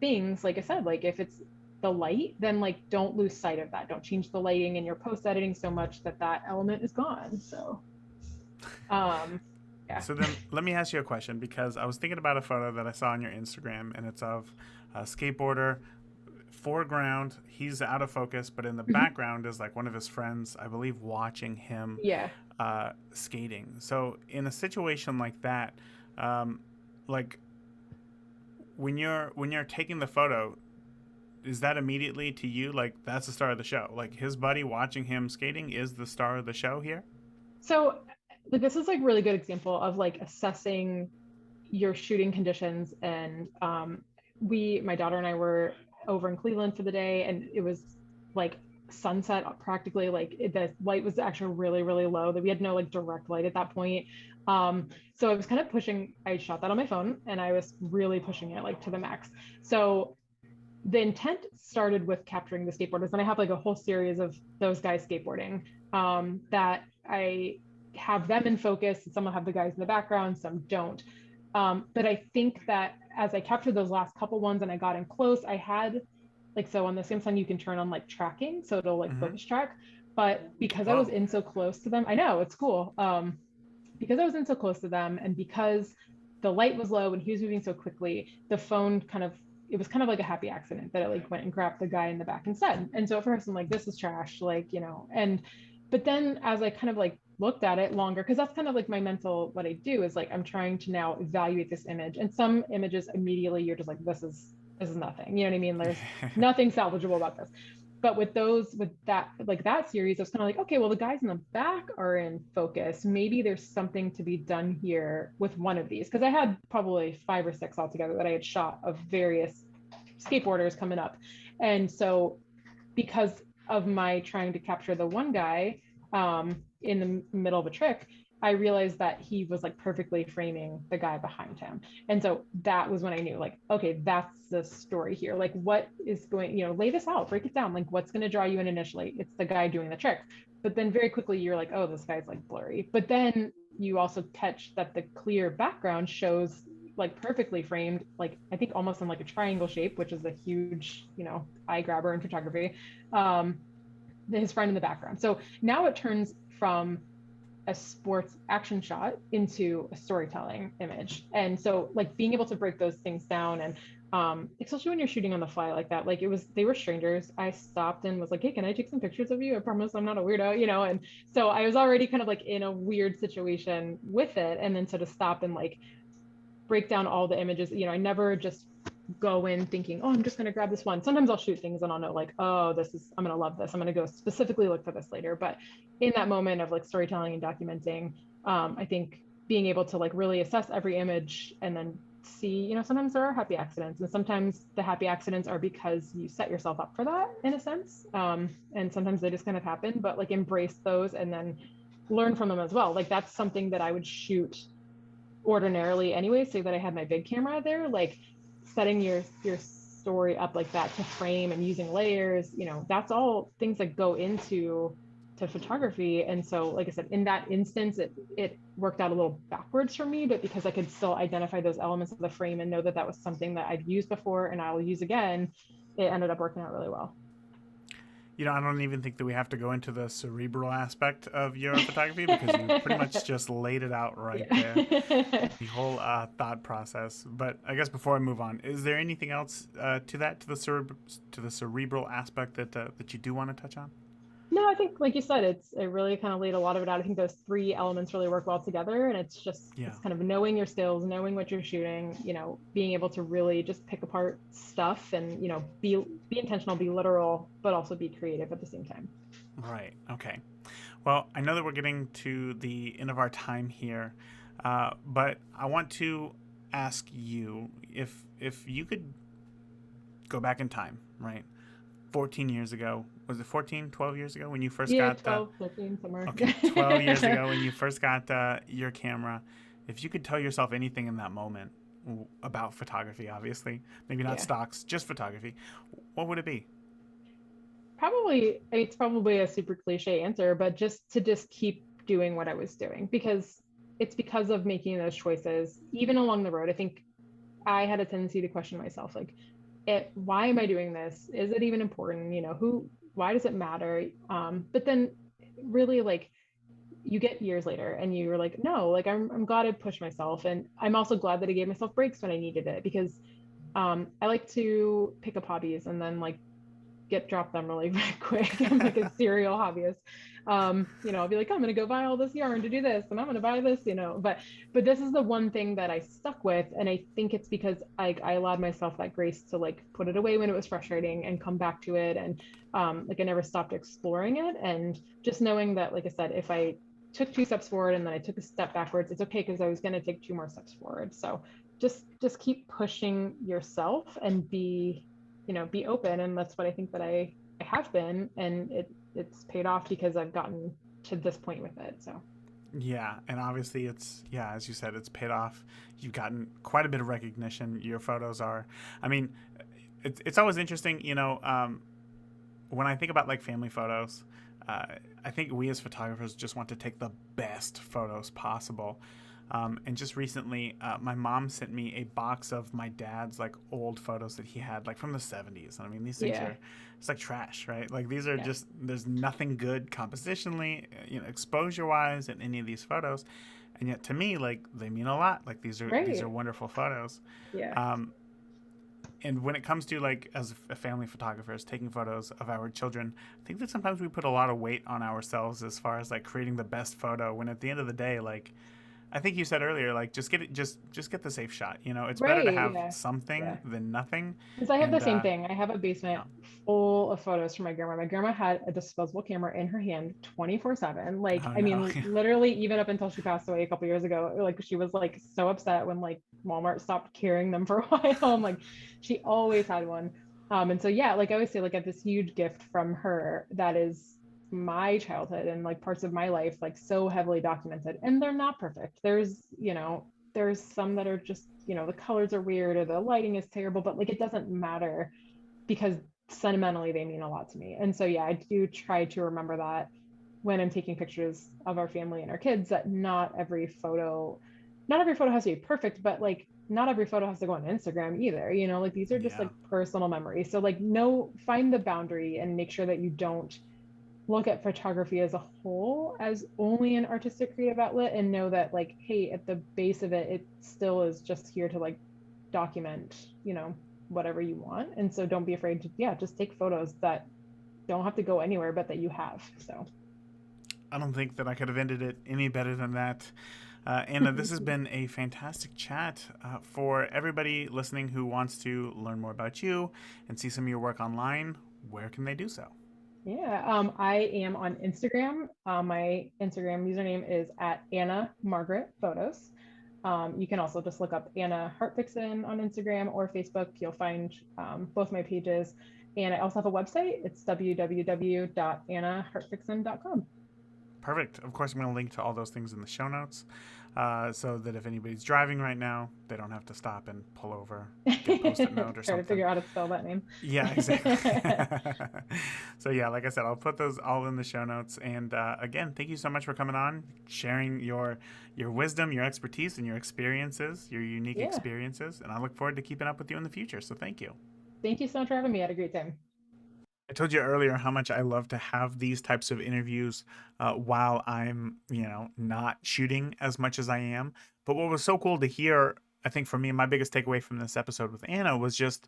things, like I said, like if it's the light, then like don't lose sight of that. Don't change the lighting in your post editing so much that that element is gone. So, um, So then let me ask you a question, because I was thinking about a photo that I saw on your Instagram, and it's of a skateboarder, foreground, he's out of focus, but in the Mhm. background is like one of his friends, I believe, watching him Yeah. skating. So in a situation like that, um, like when you're taking the photo, is that immediately to you like that's the star of the show? Like his buddy watching him skating is the star of the show here? So like this is like really good example of like assessing your shooting conditions. And my daughter and I were over in Cleveland for the day, and it was like sunset practically. Like the light was actually really, really low. That we had no like direct light at that point. So I was kind of pushing. I shot that on my phone, and I was really pushing it like to the max. So the intent started with capturing the skateboarders, and I have like a whole series of those guys skateboarding that I have them in focus. Some will have the guys in the background, some don't. But I think that as I captured those last couple ones and I got in close, I had like, so on the Samsung you can turn on like tracking, so it'll like Mm-hmm. focus track. But because I was Whoa. in so close to them, I know it's cool. Because I was in so close to them, and because the light was low and he was moving so quickly, the phone kind of, it was kind of like a happy accident that it like went and grabbed the guy in the back instead. And so at first I'm like, this is trash, like, and but then as I kind of like looked at it longer, because that's kind of like my mental, what I do is like I'm trying to now evaluate this image. And some images immediately you're just like, this is nothing. You know what I mean? There's nothing salvageable about this. But with that, like that series, I was kind of like, okay, well, the guys in the back are in focus. Maybe there's something to be done here with one of these. Because I had probably 5 or 6 altogether that I had shot of various skateboarders coming up. And so because of my trying to capture the one guy in the middle of a trick, I realized that he was like perfectly framing the guy behind him. And so that was when I knew, like, okay, that's the story here. Like, what is going, lay this out, break it down. Like, what's going to draw you in initially? It's the guy doing the trick. But then very quickly you're like, oh, this guy's like blurry. But then you also catch that the clear background shows like perfectly framed, like I think almost in like a triangle shape, which is a huge, eye grabber in photography. Um, his friend in the background. So now it turns from a sports action shot into a storytelling image. And so like being able to break those things down, and especially when you're shooting on the fly like that, like they were strangers. I stopped and was like, hey, can I take some pictures of you? I promise I'm not a weirdo, and so I was already kind of like in a weird situation with it. And then so to stop and like break down all the images, I never just go in thinking, oh, I'm just going to grab this one. Sometimes I'll shoot things and I'll know like, oh, I'm going to love this. I'm going to go specifically look for this later. But in that moment of like storytelling and documenting, I think being able to like really assess every image and then see, sometimes there are happy accidents, and sometimes the happy accidents are because you set yourself up for that in a sense. And sometimes they just kind of happen, but like embrace those and then learn from them as well. Like that's something that I would shoot ordinarily anyway, say that I had my big camera there, like setting your story up like that to frame and using layers, that's all things that go into to photography. And so like I said, in that instance it worked out a little backwards for me, but because I could still identify those elements of the frame and know that that was something that I've used before and I'll use again, it ended up working out really well. I don't even think that we have to go into the cerebral aspect of your photography, because you pretty much just laid it out right there. Yeah. The whole thought process. But I guess before I move on, is there anything else to that, to the cerebral aspect that you do want to touch on? No, I think like you said, it really kind of laid a lot of it out. I think those 3 elements really work well together, and Yeah. it's kind of knowing your skills, knowing what you're shooting, being able to really just pick apart stuff and be intentional, be literal, but also be creative at the same time. Right. Okay. Well, I know that we're getting to the end of our time here, but I want to ask you if you could go back in time, right? 14 years ago. Was it 14, 12 years ago when you first Yeah, got 12, 13, somewhere. okay, 12 years ago when you first got your camera, if you could tell yourself anything in that moment about photography, obviously, maybe not Yeah. stocks, just photography, what would it be? Probably, it's probably a super cliche answer, but just keep doing what I was doing, because it's because of making those choices, even along the road. I think I had a tendency to question myself, like, why am I doing this? Is it even important? Why does it matter? But then really like you get years later and you're like, no, like I'm glad I pushed myself. And I'm also glad that I gave myself breaks when I needed it, because I like to pick up hobbies and then like get drop them really, really quick. I'm like a serial hobbyist. I'll be like, I'm gonna go buy all this yarn to do this, and I'm gonna buy this, but this is the one thing that I stuck with, and I think it's because I allowed myself that grace to like put it away when it was frustrating and come back to it, and like I never stopped exploring it, and just knowing that, like I said, if I took 2 steps forward and then I took a step backwards, it's okay because I was going to take 2 more steps forward. So just keep pushing yourself and be open. And that's what I think that I have been, and it's paid off because I've gotten to this point with it. So Yeah, and obviously it's, yeah, as you said, it's paid off. You've gotten quite a bit of recognition. Your photos are, I mean, it's always interesting, when I think about like family photos, uh, I think we as photographers just want to take the best photos possible. And just recently, my mom sent me a box of my dad's like old photos that he had like from the 70s. And I mean, these things yeah, are, it's like trash, right? Like these are yeah, just, there's nothing good compositionally, exposure wise in any of these photos. And yet to me, like they mean a lot. Like these are right, wonderful photos. yeah. Um, and when it comes to like as a family photographers taking photos of our children, I think that sometimes we put a lot of weight on ourselves as far as like creating the best photo, when at the end of the day, like I think you said earlier, like just get it, just get the safe shot. It's better to Right, have yeah, something yeah. than nothing. Because I have the And same thing. I have a yeah, basement full of photos from my grandma. My grandma had a disposable camera in her hand 24/7. Like, oh I no, mean, literally, even up until she passed away a couple years ago, like she was like so upset when like Walmart stopped carrying them for a while. And like she always had one. And so yeah, like I always say, like I have this huge gift from her that is my childhood and like parts of my life, like so heavily documented. And they're not perfect. There's some that are just, the colors are weird or the lighting is terrible, but like it doesn't matter because sentimentally they mean a lot to me. And so yeah, I do try to remember that when I'm taking pictures of our family and our kids, that not every photo has to be perfect, but like not every photo has to go on Instagram either. Like these are just yeah, like personal memories. So like no, find the boundary and make sure that you don't look at photography as a whole as only an artistic creative outlet, and know that like, hey, at the base of it, it still is just here to like document, whatever you want. And so don't be afraid to, yeah, just take photos that don't have to go anywhere, but that you have. So I don't think that I could have ended it any better than that. Anna, this has been a fantastic chat. For everybody listening who wants to learn more about you and see some of your work online, where can they do so? yeah, I am on Instagram. My Instagram username is at Anna Margaret Photos. You can also just look up Anna Hartvixen on Instagram or Facebook. You'll find both my pages. And I also have a website. It's www.annahartvixen.com. Perfect. Of course, I'm going to link to all those things in the show notes, so that if anybody's driving right now, they don't have to stop and pull over, get a post-it note or Try to something. figure out how to spell that name. Yeah, exactly. So yeah, like I said, I'll put those all in the show notes. And again, thank you so much for coming on, sharing your wisdom, your expertise, and your experiences, your unique Yeah. experiences. And I look forward to keeping up with you in the future. So thank you. Thank you so much for having me. I had a great time. I told you earlier how much I love to have these types of interviews while I'm, not shooting as much as I am. But what was so cool to hear, I think for me, my biggest takeaway from this episode with Anna was just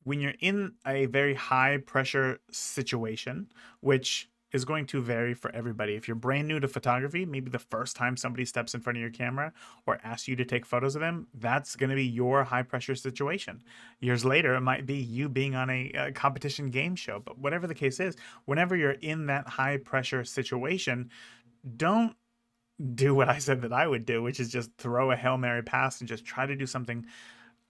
when you're in a very high pressure situation, which is going to vary for everybody. If you're brand new to photography, maybe the first time somebody steps in front of your camera or asks you to take photos of them, that's going to be your high pressure situation. Years later, it might be you being on a competition game show. But whatever the case is, whenever you're in that high pressure situation, don't do what I said that I would do, which is just throw a Hail Mary pass and just try to do something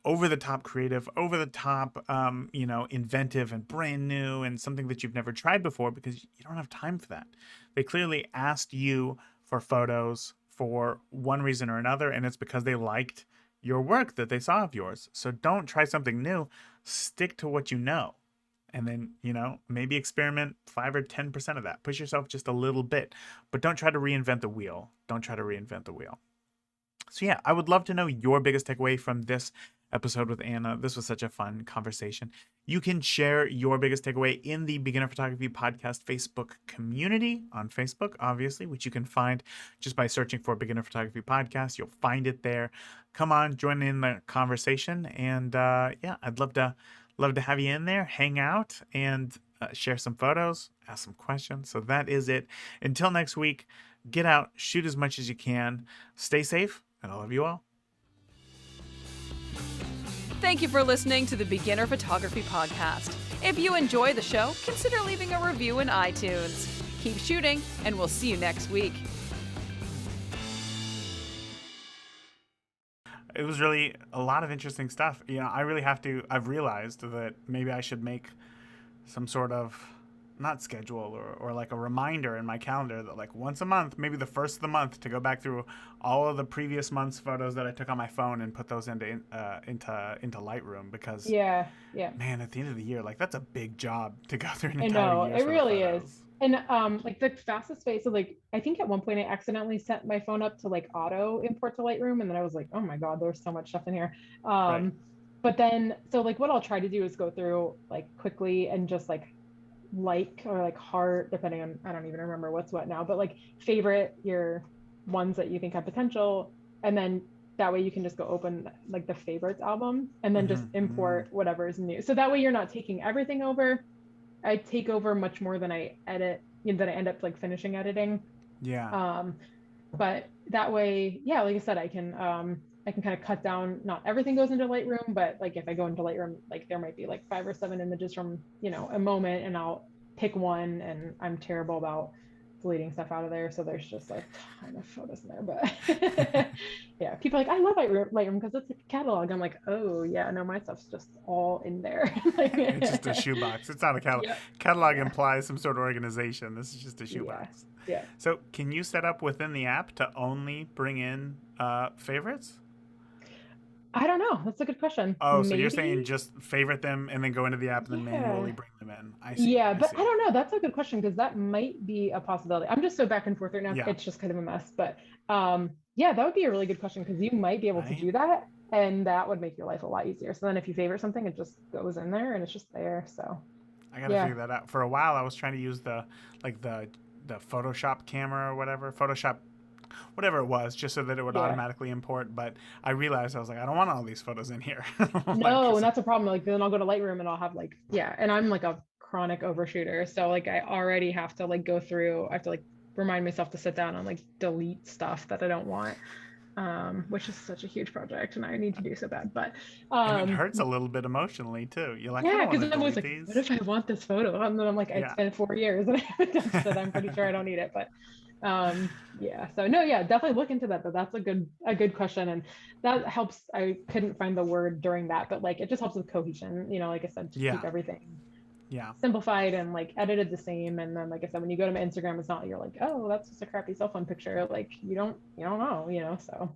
over the top creative, over the top, inventive and brand new and something that you've never tried before, because you don't have time for that. They clearly asked you for photos for one reason or another, and it's because they liked your work that they saw of yours. So don't try something new. Stick to what you know. And then, maybe experiment 5 or 10% of that. Push yourself just a little bit, but don't try to reinvent the wheel. Don't try to reinvent the wheel. So yeah, I would love to know your biggest takeaway from this episode with Anna. This was such a fun conversation. You can share your biggest takeaway in the Beginner Photography Podcast Facebook community on Facebook, obviously, which you can find just by searching for Beginner Photography Podcast. You'll find it there. Come on, join in the conversation, and yeah, I'd love to have you in there, hang out, and share some photos, ask some questions. So that is it. Until next week, get out, shoot as much as you can, stay safe, and I love you all. Thank you for listening to the Beginner Photography Podcast. If you enjoy the show, consider leaving a review in iTunes. Keep shooting, and we'll see you next week. It was really a lot of interesting stuff. I've realized that maybe I should make some sort of, not schedule or like a reminder in my calendar that like once a month, maybe the first of the month, to go back through all of the previous month's photos that I took on my phone and put those into Lightroom, because man, at the end of the year, like that's a big job to go through an entire year. It really is. And like the fastest way, so like I think at one point I accidentally set my phone up to like auto import to Lightroom, and then I was like, oh my god, there's so much stuff in here. Right. But then, so like what I'll try to do is go through like quickly and just like or like heart, depending on, I don't even remember what's what now, but like favorite your ones that you think have potential, and then that way you can just go open like the favorites album and then just import whatever is new. So that way you're not taking everything over. I take over much more than I edit, than I end up like finishing editing. Yeah. But that way, yeah, like I said, I can kind of cut down, not everything goes into Lightroom, but like if I go into Lightroom, like there might be like 5 or 7 images from, a moment, and I'll pick one, and I'm terrible about deleting stuff out of there. So there's just like a ton of photos in there, but yeah, people are like, I love Lightroom because it's a catalog. I'm like, oh yeah, no, my stuff's just all in there. It's just a shoebox. It's not a catalog. Yep. Catalog implies some sort of organization. This is just a shoebox. Yeah. So can you set up within the app to only bring in favorites? I don't know. That's a good question. Oh, so you're saying just favorite them and then go into the app and then manually bring them in. I see. Yeah, but I don't know. That's a good question, because that might be a possibility. I'm just so back and forth right now. Yeah. It's just kind of a mess. But yeah, that would be a really good question, because you might be able to do that, and that would make your life a lot easier. So then if you favorite something, it just goes in there and it's just there. So I gotta figure that out. For a while, I was trying to use the Photoshop camera or whatever, Photoshop, whatever it was, just so that it would automatically import. But I realized, I was like, I don't want all these photos in here. No, and that's a problem. Like then I'll go to Lightroom and I'll have like, and I'm like a chronic overshooter. So like I already have to like go through, I have to like remind myself to sit down and like delete stuff that I don't want. Which is such a huge project, and I need to do so bad. But and it hurts a little bit emotionally too. You're like, yeah, because I'm always like, what if I want this photo? And then I'm like, it's been 4 years and I haven't touched it. I'm pretty sure I don't need it. But so no, definitely look into that. But that's a good question, and that helps. I couldn't find the word during that, but like it just helps with cohesion. Like I said, to keep everything simplified and like edited the same. And then like I said, when you go to my Instagram, it's not, you're like, oh, that's just a crappy cell phone picture. Like you don't know, so